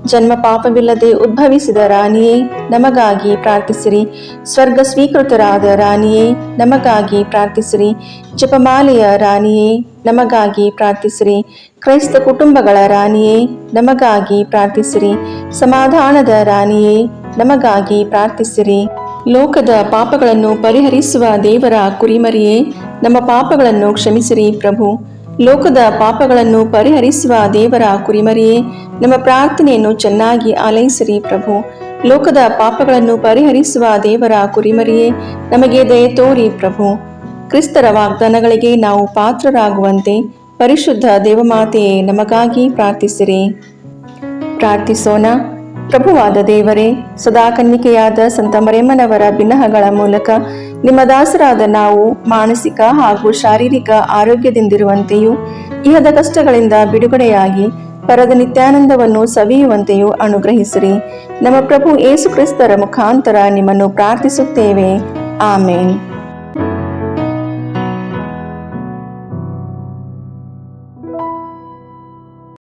ಜನ್ಮ ಪಾಪವಿಲ್ಲದೆ ಉದ್ಭವಿಸಿದ ರಾಣಿಯೇ ನಮಗಾಗಿ ಪ್ರಾರ್ಥಿಸಿರಿ. ಸ್ವರ್ಗ ಸ್ವೀಕೃತರಾದ ರಾಣಿಯೇ ನಮಗಾಗಿ ಪ್ರಾರ್ಥಿಸಿರಿ. ಜಪಮಾಲೆಯ ರಾಣಿಯೇ ನಮಗಾಗಿ ಪ್ರಾರ್ಥಿಸಿರಿ. ಕ್ರೈಸ್ತ ಕುಟುಂಬಗಳ ರಾಣಿಯೇ ನಮಗಾಗಿ ಪ್ರಾರ್ಥಿಸಿರಿ. ಸಮಾಧಾನದ ರಾಣಿಯೇ ನಮಗಾಗಿ ಪ್ರಾರ್ಥಿಸಿರಿ. ಲೋಕದ ಪಾಪಗಳನ್ನು ಪರಿಹರಿಸುವ ದೇವರ ಕುರಿಮರಿಯೇ ನಮ್ಮ ಪಾಪಗಳನ್ನು ಕ್ಷಮಿಸಿರಿ ಪ್ರಭು. ಲೋಕದ ಪಾಪಗಳನ್ನು ಪರಿಹರಿಸುವ ದೇವರ ಕುರಿಮರಿಯೇ ನಮ್ಮ ಪ್ರಾರ್ಥನೆಯನ್ನು ಚೆನ್ನಾಗಿ ಆಲೈಸಿರಿ ಪ್ರಭು. ಲೋಕದ ಪಾಪಗಳನ್ನು ಪರಿಹರಿಸುವ ದೇವರ ಕುರಿಮರಿಯೇ ನಮಗೆ ದಯೆ ತೋರಿ ಪ್ರಭು. ಕ್ರಿಸ್ತರ ವಾಗ್ದಾನಗಳಿಗೆ ನಾವು ಪಾತ್ರರಾಗುವಂತೆ ಪರಿಶುದ್ಧ ದೇವಮಾತೆಯೇ ನಮಗಾಗಿ ಪ್ರಾರ್ಥಿಸಿರಿ. ಪ್ರಾರ್ಥಿಸೋಣ. ಪ್ರಭುವಾದ ದೇವರೇ, ಸದಾ ಕನ್ನಿಕೆಯಾದ ಸಂತ ಮರಿಯಮ್ಮನವರ ಬಿನ್ನಹಗಳ ಮೂಲಕ ನಿಮ್ಮ ದಾಸರಾದ ನಾವು ಮಾನಸಿಕ ಹಾಗೂ ಶಾರೀರಿಕ ಆರೋಗ್ಯದಿಂದಿರುವಂತೆಯೂ ಇಹದ ಕಷ್ಟಗಳಿಂದ ಬಿಡುಗಡೆಯಾಗಿ ಪರದ ನಿತ್ಯಾನಂದವನ್ನು ಸವಿಯುವಂತೆಯೂ ಅನುಗ್ರಹಿಸಿರಿ. ನಮ್ಮ ಪ್ರಭು ಯೇಸು ಕ್ರಿಸ್ತರ ಮುಖಾಂತರ ನಿಮ್ಮನ್ನು ಪ್ರಾರ್ಥಿಸುತ್ತೇವೆ. ಆಮೇನ್.